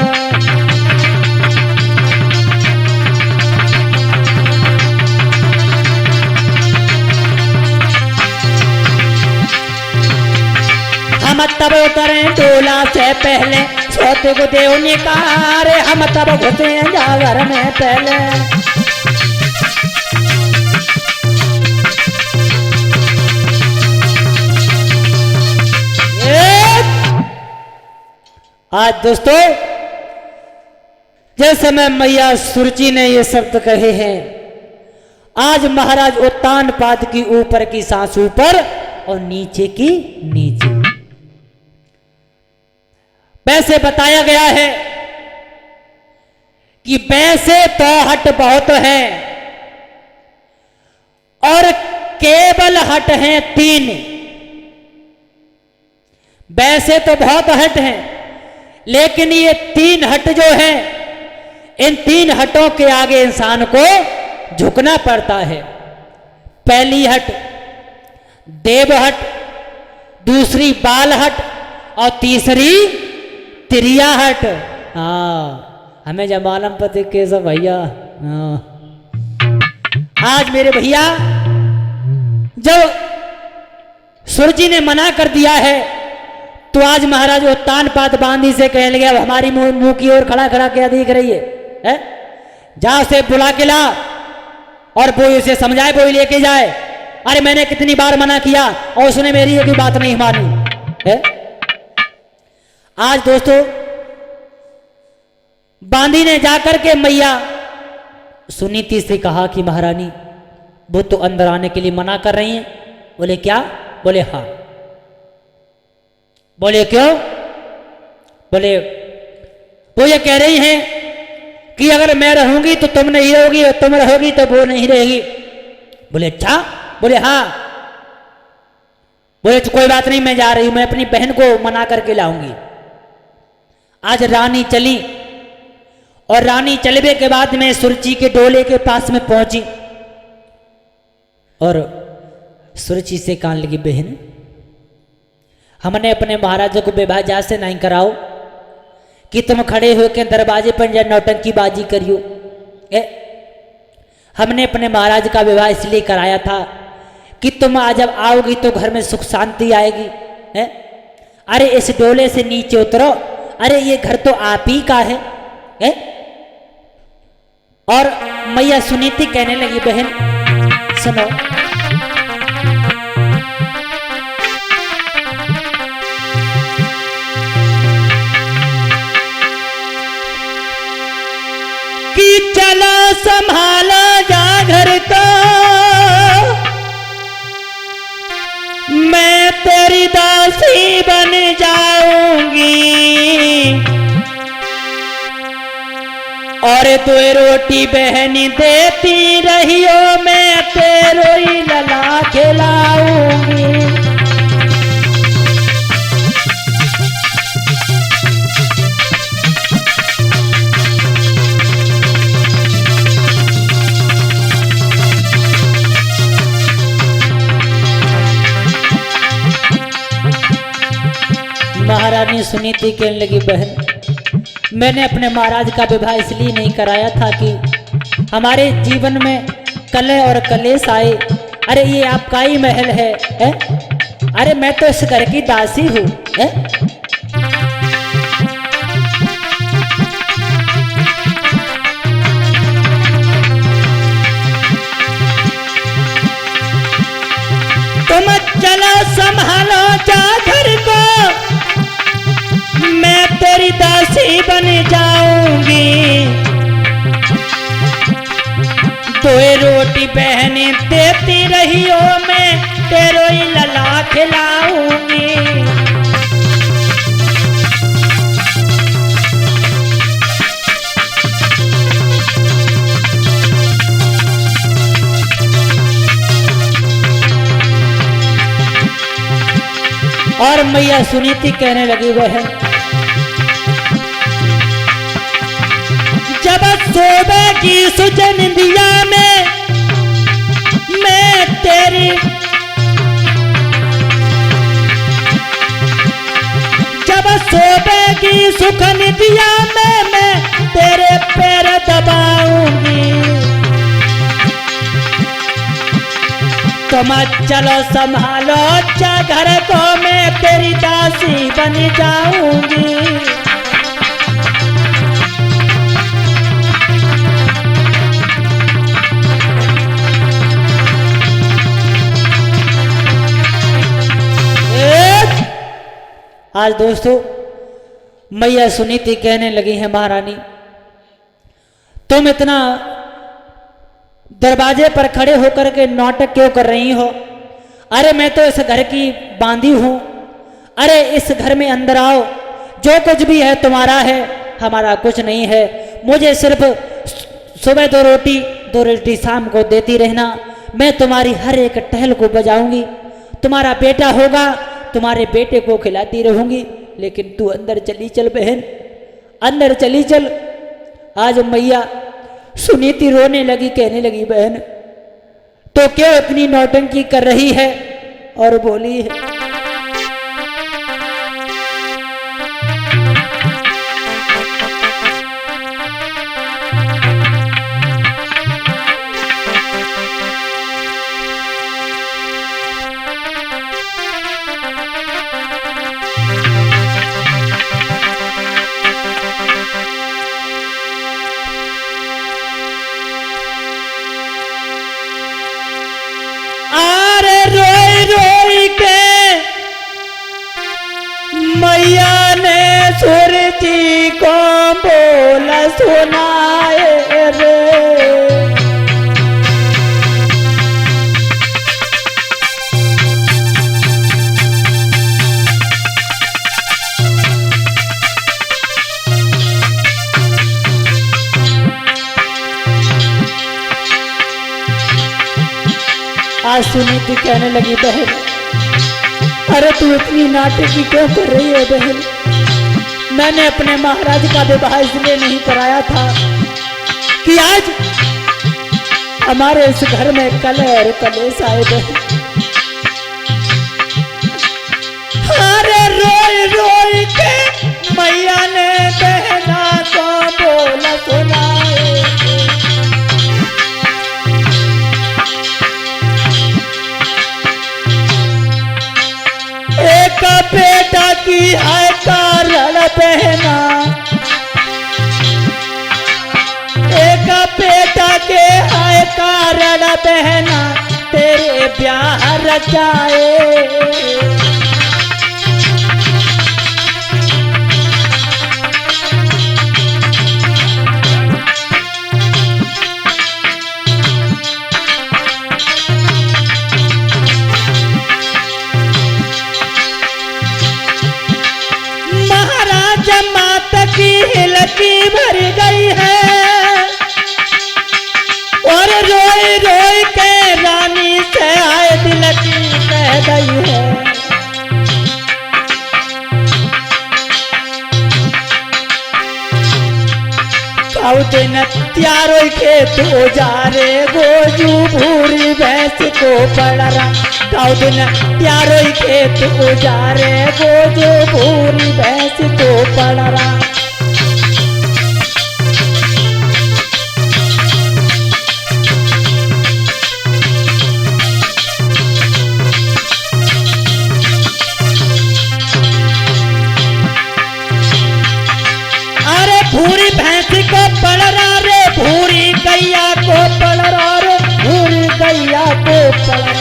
Speaker 2: हम तब करें डोला से पहले सोते को देव निकारे, हम तब घुसे जागर में पहले। आज दोस्तों जिस समय मैया सुरुचि ने ये शब्द कहे हैं, आज महाराज उत्तान पाद की ऊपर की सांस ऊपर और नीचे की नीचे। वैसे बताया गया है कि वैसे तो हट बहुत है और केवल हट हैं 3। वैसे तो बहुत हट हैं, लेकिन ये 3 हट जो है, इन 3 हटों के आगे इंसान को झुकना पड़ता है। पहली हट देव हट, दूसरी बाल हट और तीसरी त्रिया हट। हाँ, हमें जब मालूम पते कैसा भैया। आज मेरे भैया जब सुरजी ने मना कर दिया है, तो आज महाराज उत्तान पाद बांधी से कहने लगे, अब हमारी मुंह की ओर खड़ा खड़ा क्या देख रही है? जा उसे बुला के ला और वो उसे समझाए, वो लेके जाए। अरे मैंने कितनी बार मना किया और उसने मेरी एक भी बात नहीं मानी है। आज दोस्तों बांदी ने जाकर के मैया सुनीति से कहा कि महारानी वो तो अंदर आने के लिए मना कर रही हैं। बोले क्या? बोले हाँ। बोले क्यों? बोले वो ये कह रही हैं कि अगर मैं रहूंगी तो तुम नहीं रहोगी और तुम रहोगी तो वो नहीं रहेगी। बोले अच्छा? बोले हाँ। बोले तो कोई बात नहीं, मैं जा रही हूं, मैं अपनी बहन को मना करके लाऊंगी। आज रानी चली और रानी चलने के बाद में सुरुचि के डोले के पास में पहुंची और सुरुचि से कहने लगी, बहन हमने अपने महाराजा को विवाह जा से नहीं कराओ कि तुम खड़े होकर दरवाजे पर जा नौटंकी बाजी करियो। हमने अपने महाराज का विवाह इसलिए कराया था कि तुम आज जब आओगी तो घर में सुख शांति आएगी। अरे इस डोले से नीचे उतरो, अरे ये घर तो आप ही का है? और मैया सुनीति कहने लगी, बहन सुनो, कि चलो संभाला जा घर को, मैं तेरी दासी बन जाऊंगी और तू रोटी बहनी देती रहियो, मैं तेरो ही लला खिलाऊंगी। महारानी सुनीति कहने लगी, बहन मैंने अपने महाराज का विवाह इसलिए नहीं कराया था कि हमारे जीवन में कलह और कलेश आए। अरे ये आपका ही महल है? अरे मैं तो इस घर की दासी हूँ। तुम चलो संभालो जा घर को, मैं तेरी दासी बन जाऊंगी, तो रोटी बहनी देती रहियो, मैं तेरो ही लला खिलाऊंगी। और मैया सुनीति कहने लगी, बहन जब सोबे की सुजन दिया में मैं तेरी जब सोबेगी सुख निधिया में मैं तेरे पैर दबाऊंगी। तुम चलो संभालो अच्छा घर को मैं तेरी दासी बन जाऊंगी। आज दोस्तों मैया सुनीति कहने लगी है, महारानी तुम इतना दरवाजे पर खड़े होकर के नाटक क्यों कर रही हो? अरे मैं तो इस घर की बांधी हूं। अरे इस घर में अंदर आओ, जो कुछ भी है तुम्हारा है, हमारा कुछ नहीं है। मुझे सिर्फ सुबह दो रोटी शाम को देती रहना। मैं तुम्हारी हर एक टहल को बजाऊंगी। तुम्हारा बेटा होगा, तुम्हारे बेटे को खिलाती रहूंगी। लेकिन तू अंदर चली चल बहन, अंदर चली चल। आज मैया सुनीति रोने लगी, कहने लगी बहन तो क्यों इतनी नौटंकी कर रही है? और बोली है मैया ने सुरती को बोला सुनाए रे। आज सुनीति कहने लगी बहन अरे तू इतनी नाटकी क्यों कर रही है बहन? मैंने अपने महाराज का विवाह इसलिए नहीं कराया था कि आज हमारे इस घर में कलह और कलेश आए बहन। अरे रोई रोई के मैया ने बहना को बोला सुनाए। एक बेटा की है कारण बहना, एक बेटा के है कारण बहना तेरे ब्याह रचाए। हिलकी भर गई है और रोई रोई के रानी से आए दिल की कह गई है। दिन त्यारो खेत उजारे गोजू भूरी भैंस को पड़रा। दिन त्यारो खेत उजारे गोजू भूरी भैंस को पड़रा। भूरी भैंस को पड़रा रे भूरी गैया को पड़रा रे भूरी गैया को पड़रा।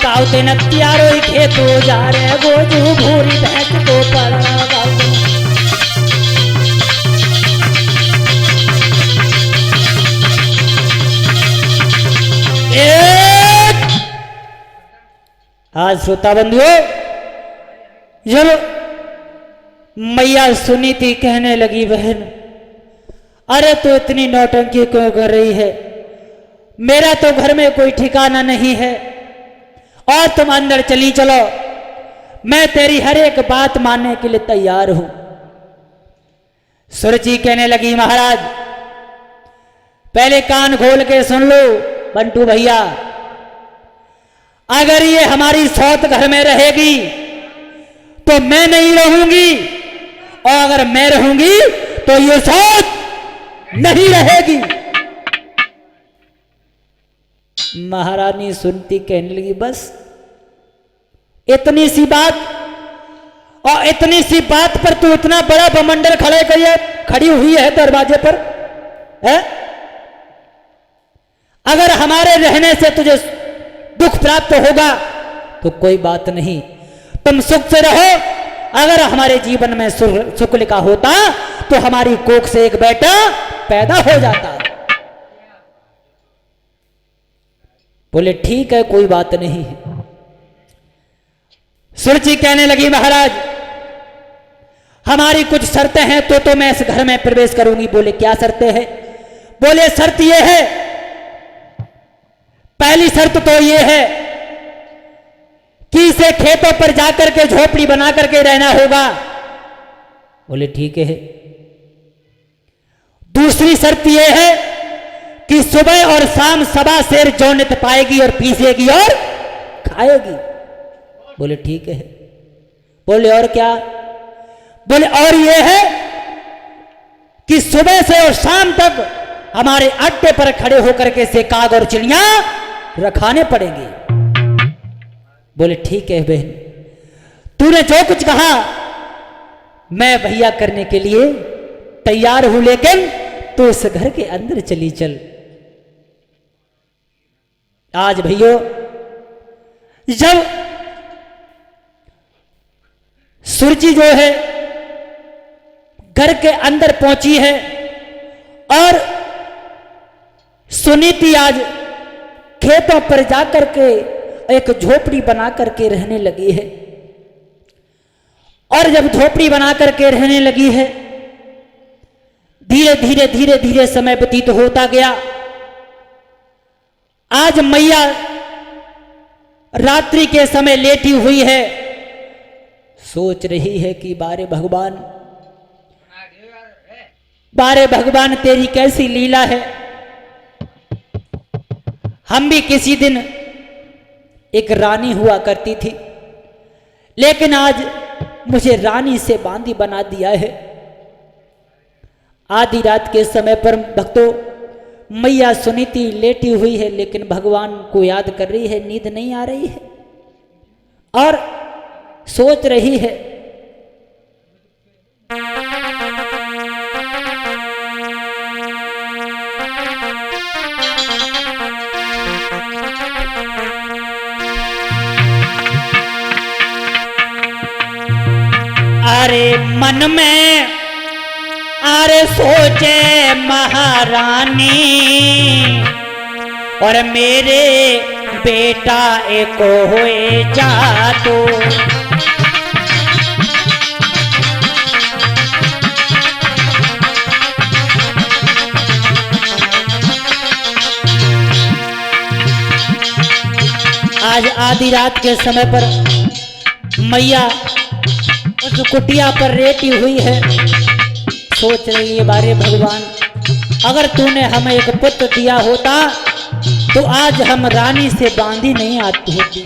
Speaker 2: गाँव दिन त्यारो खेत उजारे गोजू भूरी भैंस को पड़रा। आज श्रोता बंधुओं चलो मैया सुनीति कहने लगी बहन अरे तू इतनी नौटंकी क्यों कर रही है? मेरा तो घर में कोई ठिकाना नहीं है और तुम अंदर चली चलो। मैं तेरी हर एक बात मानने के लिए तैयार हूं। सुरजी कहने लगी महाराज पहले कान खोल के सुन लो। बंटू भैया, अगर ये हमारी सौत घर में रहेगी तो मैं नहीं रहूंगी, और अगर मैं रहूंगी तो ये सौत नहीं रहेगी। महारानी सुनती कहने लगी, बस इतनी सी बात, और इतनी सी बात पर तू इतना बड़ा बमंडल खड़ी हुई है दरवाजे पर है? अगर हमारे रहने से तुझे दुख प्राप्त होगा तो कोई बात नहीं, तुम सुख से रहो। अगर हमारे जीवन में सुख लिखा होता तो हमारी कोख से एक बेटा पैदा हो जाता। बोले ठीक है, कोई बात नहीं। सुरजी कहने लगी, महाराज हमारी कुछ शर्तें हैं तो मैं इस घर में प्रवेश करूंगी। बोले क्या शर्तें हैं? बोले शर्त यह है, पहली शर्त तो यह है कि इसे खेतों पर जाकर के झोपड़ी बना करके रहना होगा। बोले ठीक है। दूसरी शर्त यह है कि सुबह और शाम सवा शेर जौ नित पाएगी और पीसेगी और खाएगी। बोले ठीक है। बोले और क्या? बोले और यह है कि सुबह से और शाम तक हमारे अड्डे पर खड़े होकर के से काग और चिड़िया रखाने पड़ेंगे। बोले ठीक है बहन, तूने जो कुछ कहा मैं भैया करने के लिए तैयार हूं, लेकिन तू इस घर के अंदर चली चल। आज भैया जब सुरजी जो है घर के अंदर पहुंची है और सुनीति आज खेतों पर जाकर के एक झोपड़ी बना करके रहने लगी है, और जब झोपड़ी बना करके रहने लगी है, धीरे धीरे धीरे धीरे समय व्यतीत होता गया। आज मैया रात्रि के समय लेटी हुई है, सोच रही है कि बारे भगवान तेरी कैसी लीला है। हम भी किसी दिन एक रानी हुआ करती थी, लेकिन आज मुझे रानी से बांदी बना दिया है। आधी रात के समय पर भक्तों मैया सुनीति लेटी हुई है, लेकिन भगवान को याद कर रही है, नींद नहीं आ रही है और सोच रही है। अरे मन में अरे सोचे महारानी, और मेरे बेटा एक होए जातो। आज आधी रात के समय पर मैया उस कुटिया पर लेटी हुई है, सोच रही है बारे भगवान अगर तूने हमें एक पुत्र दिया होता तो आज हम रानी से बांधी नहीं आती होती।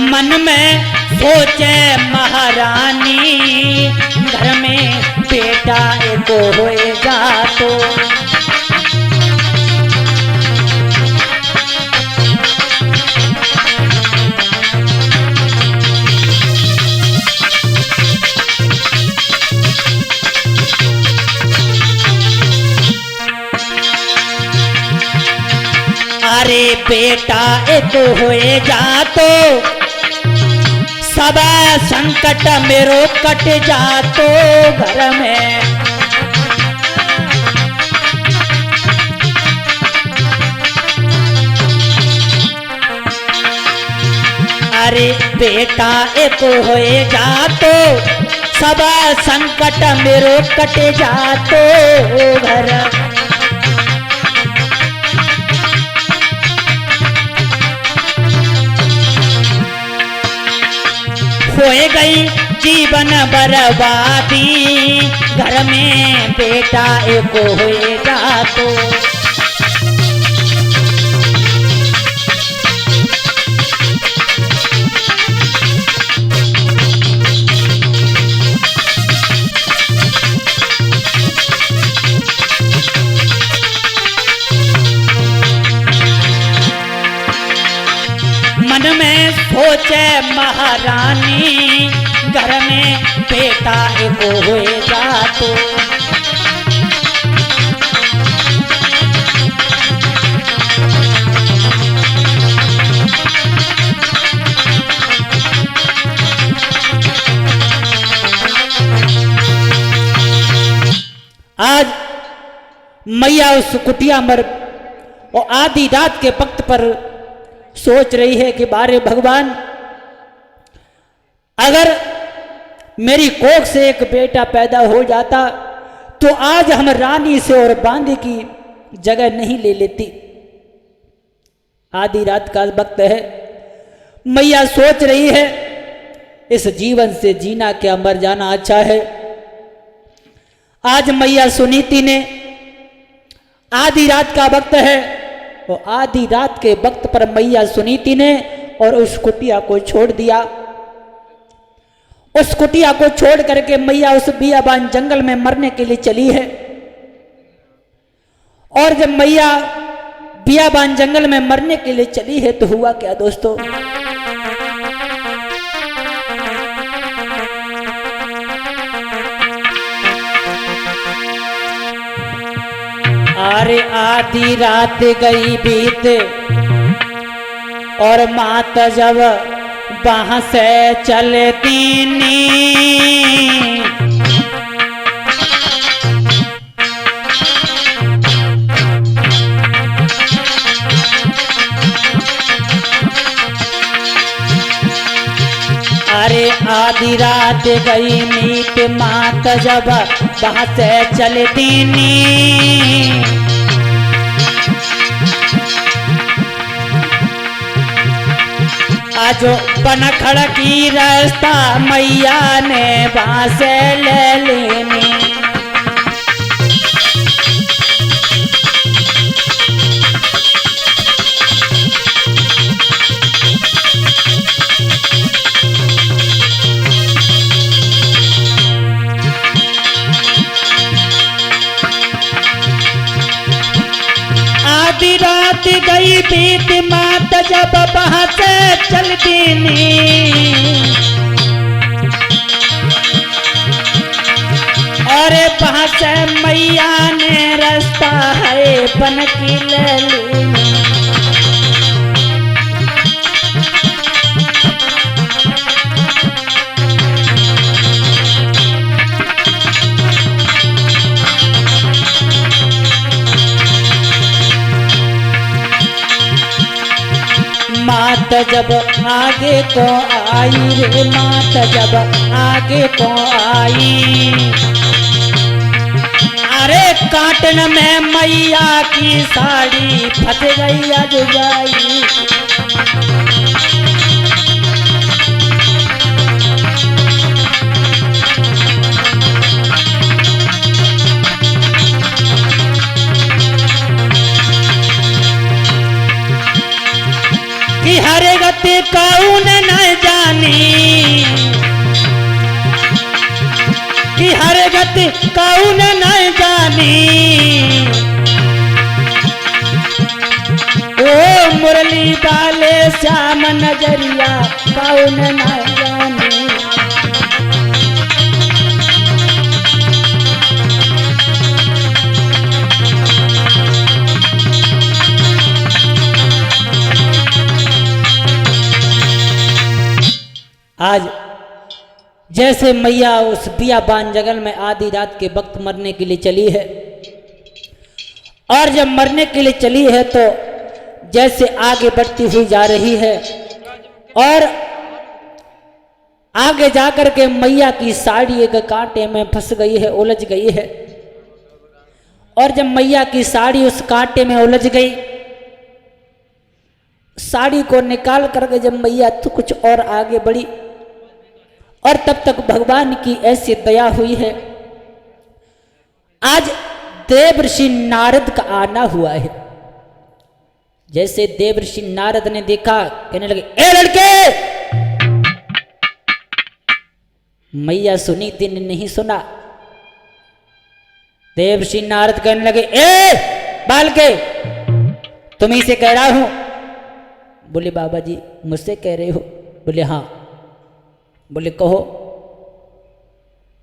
Speaker 2: मन में सोचे महारानी, घर में बेटा एक होएगा तो। अरे बेटा एक होए जा तो सब संकट मेरो कट जा तो घर में। अरे बेटा एक होए जा तो सब संकट मेरो कट जा तो घर। होए गई जीवन बर्बादी, घर में बेटा एक होएगा तो। सोचे महारानी, घर में बेटा एक होएगा तो। आज मैया उस कुटिया मर और आधी रात के वक्त पर सोच रही है कि बारे भगवान, अगर मेरी कोख से एक बेटा पैदा हो जाता तो आज हम रानी से और बांदी की जगह नहीं ले लेती। आधी रात का वक्त है, मैया सोच रही है इस जीवन से जीना क्या मर जाना अच्छा है। आज मैया सुनीति ने, आधी रात का वक्त है और आधी रात के वक्त पर मैया सुनीति ने और उस कुटिया को छोड़ दिया। उस कुटिया को छोड़ करके मैया उस बियाबान जंगल में मरने के लिए चली है। और जब मैया बियाबान जंगल में मरने के लिए चली है तो हुआ क्या दोस्तों, अरे आधी रात गई बीत और माता जब वहां से चलती नी, अरे आधी रात गई मीत माता जब वहां से चलती नी, आज बनखड़ की रास्ता मैया ने वहां से ले लेनी। आधी रात गई बीत माता जब वहां से चलती नी, और वहां से मैया ने रास्ता है बन की ले ली। मात जब आगे को आई रे, मात जब आगे को आई, अरे काटन में मैया की साड़ी फंस गई आज जाई। कि हर गति कौन न जानी, कि हर गति कौन न जानी, ओ मुरली डाले श्याम नजरिया कौन न जानी। आज जैसे मैया उस बियाबान जंगल में आधी रात के वक्त मरने के लिए चली है, और जब मरने के लिए चली है तो जैसे आगे बढ़ती हुई जा रही है और आगे जाकर के मैया की साड़ी एक कांटे में फंस गई है, उलझ गई है। और जब मैया की साड़ी उस कांटे में उलझ गई, साड़ी को निकाल करके जब मैया तो कुछ और आगे बढ़ी, और तब तक भगवान की ऐसी दया हुई है, आज देवर्षि नारद का आना हुआ है। जैसे देवर्षि नारद ने देखा, कहने लगे, ए लड़के। मैया सुनीति ने नहीं सुना। देवर्षि नारद कहने लगे, ए बालके, तुम्हीं से कह रहा हूं। बोले बाबा जी मुझसे कह रहे हो? बोले हाँ। बोले कहो।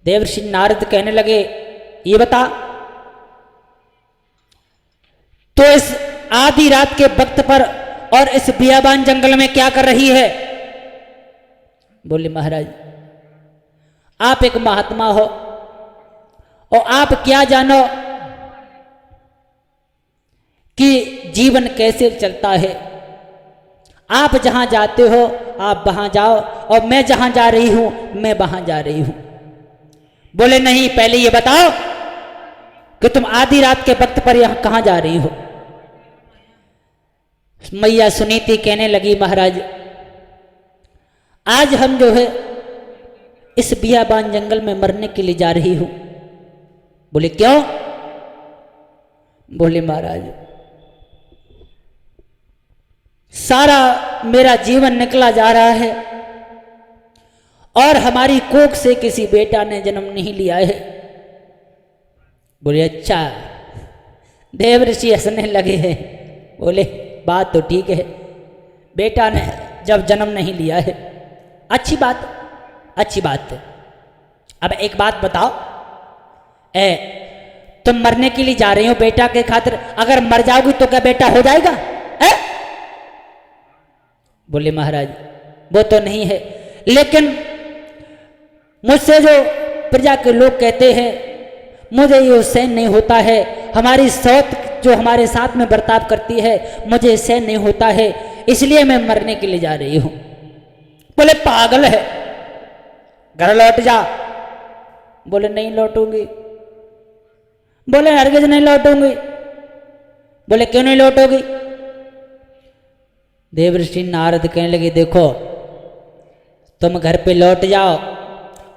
Speaker 2: देवर्षि नारद कहने लगे ये बता, तो इस आधी रात के वक्त पर और इस बियाबान जंगल में क्या कर रही है? बोले महाराज आप एक महात्मा हो और आप क्या जानो कि जीवन कैसे चलता है। आप जहां जाते हो आप वहां जाओ और मैं जहां जा रही हूं मैं वहां जा रही हूं। बोले नहीं, पहले ये बताओ कि तुम आधी रात के वक्त पर यहां कहां जा रही हो? मैया सुनीति कहने लगी महाराज आज हम जो है इस बियाबान जंगल में मरने के लिए जा रही हूं। बोले क्यों? बोले महाराज सारा मेरा जीवन निकला जा रहा है और हमारी कोख से किसी बेटा ने जन्म नहीं लिया है। बोले अच्छा। देवर्षि हंसने लगे हैं। बोले बात तो ठीक है, बेटा ने जब जन्म नहीं लिया है, अच्छी बात, अच्छी बात। अब एक बात बताओ, तुम मरने के लिए जा रही हो बेटा के खातिर, अगर मर जाओगी तो क्या बेटा हो जाएगा? बोले महाराज वो तो नहीं है, लेकिन मुझसे जो प्रजा के लोग कहते हैं मुझे ये सहन नहीं होता है, हमारी सौत जो हमारे साथ में बर्ताव करती है मुझे सहन नहीं होता है, इसलिए मैं मरने के लिए जा रही हूं। बोले पागल है, घर लौट जा। बोले नहीं लौटूंगी। बोले हरगिज नहीं लौटूंगी। बोले क्यों नहीं लौटोगी? देवर्षि नारद कहने लगे देखो तुम घर पे लौट जाओ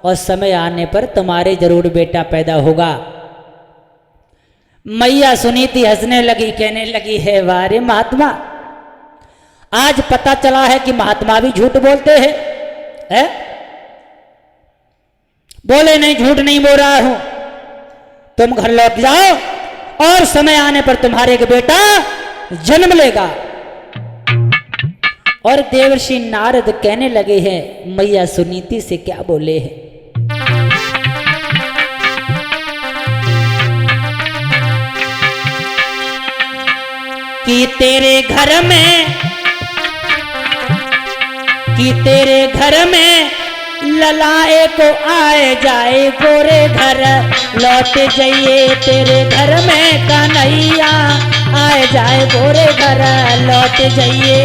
Speaker 2: और समय आने पर तुम्हारे जरूर बेटा पैदा होगा। मैया सुनीति हंसने लगी, कहने लगी है वारे महात्मा, आज पता चला है कि महात्मा भी झूठ बोलते हैं। है? बोले नहीं झूठ नहीं बोल रहा हूं, तुम घर लौट जाओ और समय आने पर तुम्हारे एक बेटा जन्म लेगा। और देवर्षि नारद कहने लगे हैं मैया सुनीति से क्या बोले हैं? कि तेरे घर में ललाए को आए जाए गोरे घर लौट जाइए, तेरे घर में कन्हैया आए जाए गोरे घर लौट जाइए।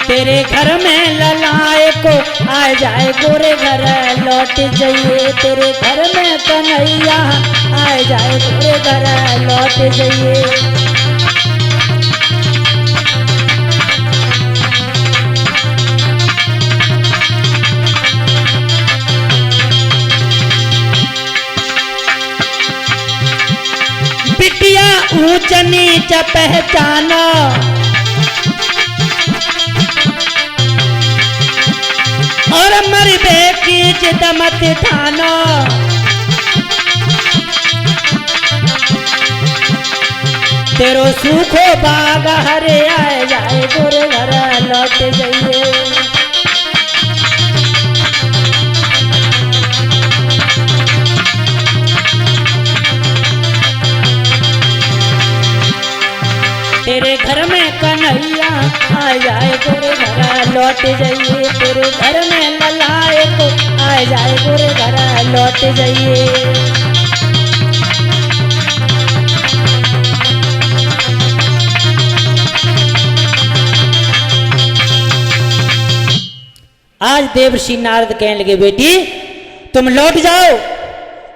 Speaker 2: तेरे घर में ललाए को आ जाए गोरे घर लौट जाइए, तेरे घर में कन्हैया आ जाए गोरे घर लौट जाइए। बिटिया ऊंच नीच पहचाना, और मरबे की जिद मत ठाना, तेरो सूखो बाग हरे आए जाए गोरे घर लौट जाइए। तेरे घर में कन्हैया आ जाए गोरे घर लौट जाइए, तेरे घर में ललाए को आ जाए गोरे घर लौट जाइए। आज देवर्षि नारद कहने लगे बेटी तुम लौट जाओ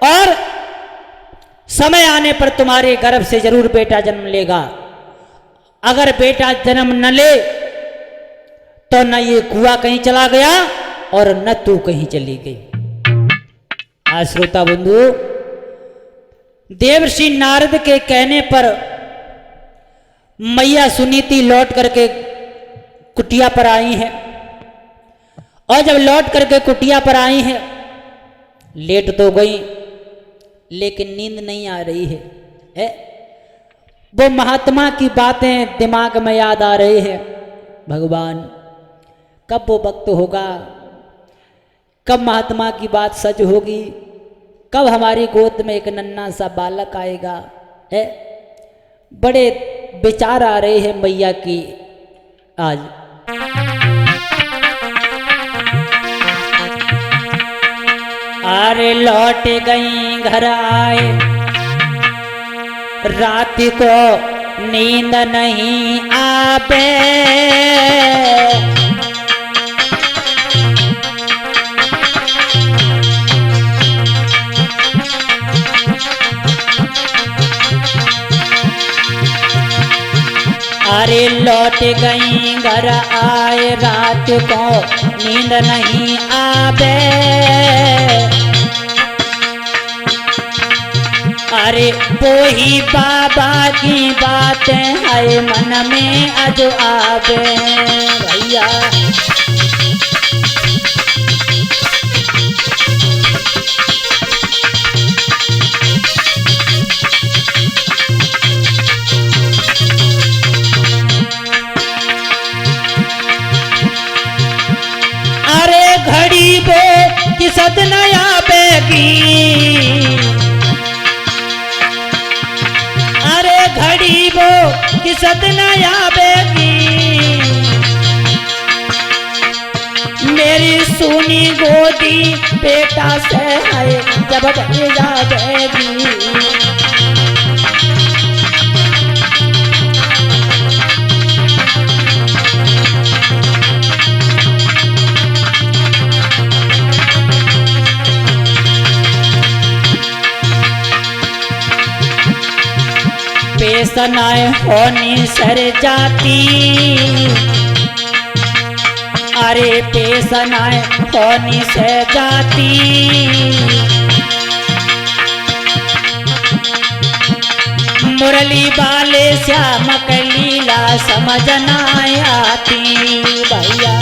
Speaker 2: और समय आने पर तुम्हारे गर्भ से जरूर बेटा जन्म लेगा। अगर बेटा जन्म न ले तो न ये कुआं कहीं चला गया और न तू कहीं चली गई। आज श्रोता बंधु देवर्षि नारद के कहने पर मैया सुनीति लौट करके कुटिया पर आई हैं और जब लौट करके कुटिया पर आई हैं, लेट तो गई लेकिन नींद नहीं आ रही है। वो महात्मा की बातें दिमाग में याद आ रही है। भगवान कब वो वक्त होगा, कब महात्मा की बात सच होगी, कब हमारी गोद में एक नन्हा सा बालक आएगा। बड़े विचार आ रहे हैं मैया की आज। अरे लौट गई घर आए, रात को नींद नहीं आवे, अरे लौट गई घर आए, रात को नींद नहीं आवे, अरे वो ही बाबा की बातें है मन में आज आवे। भैया घड़ी वो किसद नया बेगी, अरे घड़ी वो किसद नया बेगी, मेरी सुनी गोदी बेटा से है जब भेजा देगी। पेशनाएं होनी सर जाती, अरे पेशनाएं होनी से जाती, मुरली वाले श्याम की लीला समझना आती। भैया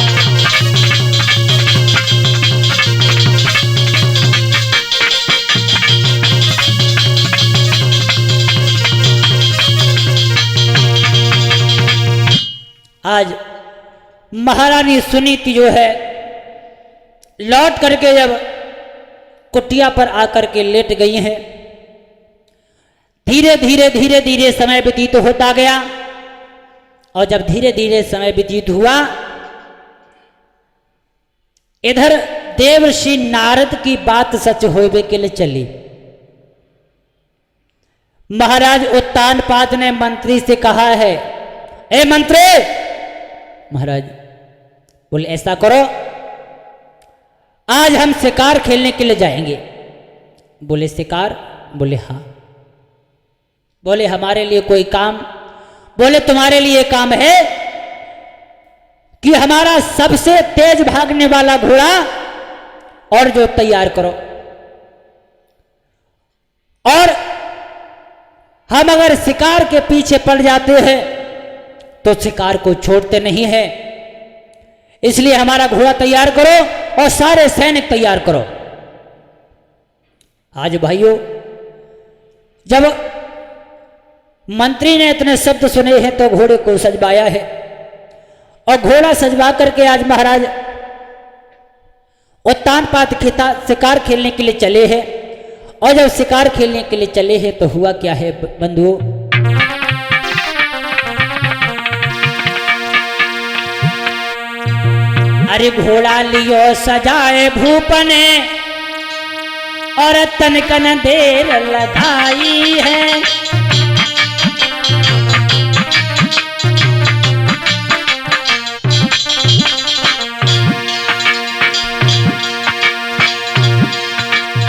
Speaker 2: आज महारानी सुनीति जो है लौट करके जब कुटिया पर आकर के लेट गई हैं, धीरे धीरे धीरे धीरे समय व्यतीत होता गया। और जब धीरे धीरे समय व्यतीत हुआ, इधर देवर्षि नारद की बात सच होवे के लिए चली। महाराज उत्तानपाद ने मंत्री से कहा है, ए मंत्री, महाराज बोले ऐसा करो, आज हम शिकार खेलने के लिए जाएंगे। बोले शिकार? बोले हाँ। बोले हमारे लिए कोई काम? बोले तुम्हारे लिए काम है कि हमारा सबसे तेज भागने वाला घोड़ा और जो तैयार करो, और हम अगर शिकार के पीछे पड़ जाते हैं तो शिकार को छोड़ते नहीं है, इसलिए हमारा घोड़ा तैयार करो और सारे सैनिक तैयार करो। आज भाइयों, जब मंत्री ने इतने शब्द सुने हैं तो घोड़े को सजवाया है, और घोड़ा सजवा करके आज महाराज उत्तानपाद शिकार खेलने के लिए चले हैं। और जब शिकार खेलने के लिए चले हैं तो हुआ क्या है बंधुओं, अरे घोड़ा लियो सजाए भूपने और तनकन देर लगाई है,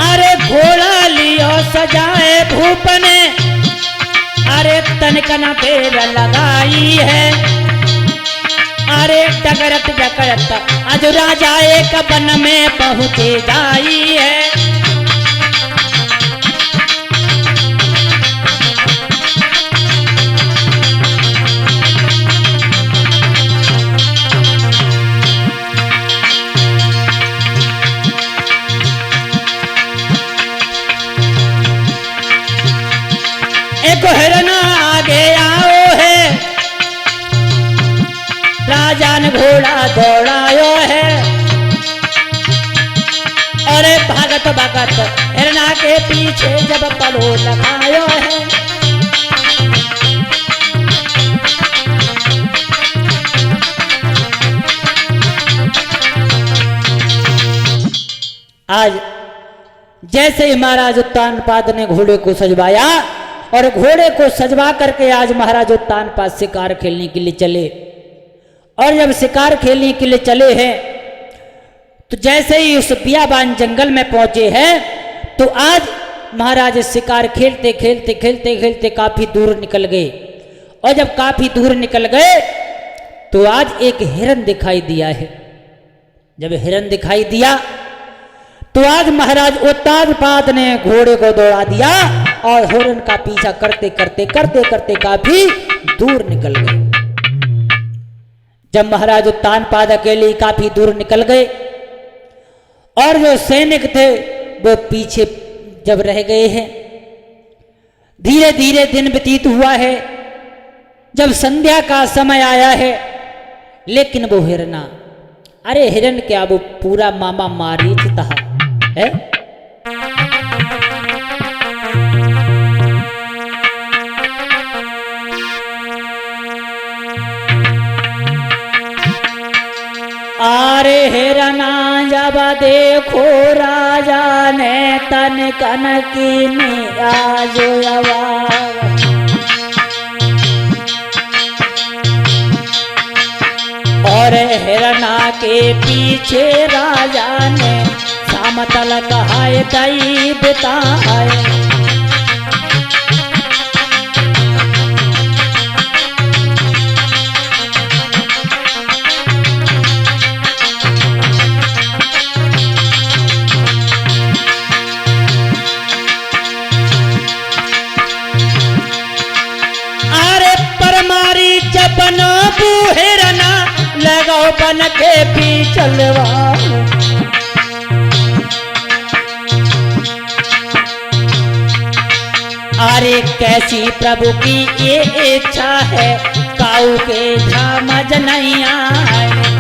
Speaker 2: अरे घोड़ा लियो सजाए भूपने, अरे तनकन देर लगाई है, अरे डगरत डगरत आज राजा एक वन में पहुंचे जाई है। देखो हिरना आगे आओ है, राजा ने घोड़ा दौड़ायो है। अरे भगत भगत हिरना के पीछे जब पलो लगायो है। आज जैसे ही महाराज उत्तानपाद ने घोड़े को सजवाया और घोड़े को सजवा करके आज महाराज उत्तानपाद शिकार खेलने के लिए चले। और जब शिकार खेलने के लिए चले हैं तो जैसे ही उस बियाबान जंगल में पहुंचे हैं तो आज महाराज शिकार खेलते खेलते खेलते खेलते काफी दूर निकल गए। और जब काफी दूर निकल गए तो आज एक हिरन दिखाई दिया है। जब हिरन दिखाई दिया तो आज महाराज उत्तानपाद ने घोड़े को दौड़ा दिया और हिरन का पीछा करते करते करते करते काफी दूर निकल गए। जब महाराज उत्तानपाद अकेले काफी दूर निकल गए और जो सैनिक थे वो पीछे जब रह गए हैं, धीरे धीरे दिन व्यतीत हुआ है। जब संध्या का समय आया है लेकिन वो हिरना, अरे हिरन क्या वो पूरा मामा मारीच था है। आरे हिरना जब देखो राजा ने तन कन की आज और हिरना के पीछे राजा ने सामतल कहाए दई बिताए। बनो हिरना लगाओ बन के पीछलवा। अरे कैसी प्रभु की ये इच्छा है, काऊ के समझ नहीं आए।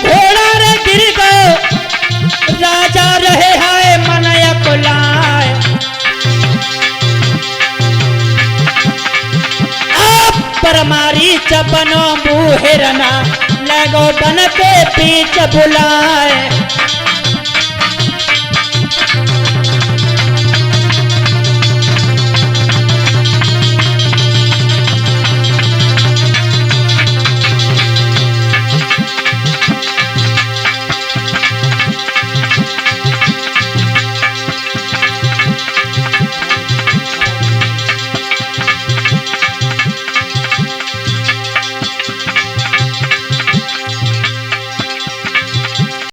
Speaker 2: घोड़ा रे गिर गए, राजा रहे हाय मनया को लाए। आप परमारी चपनो हिरना लगो बन के पीछ बुलाए।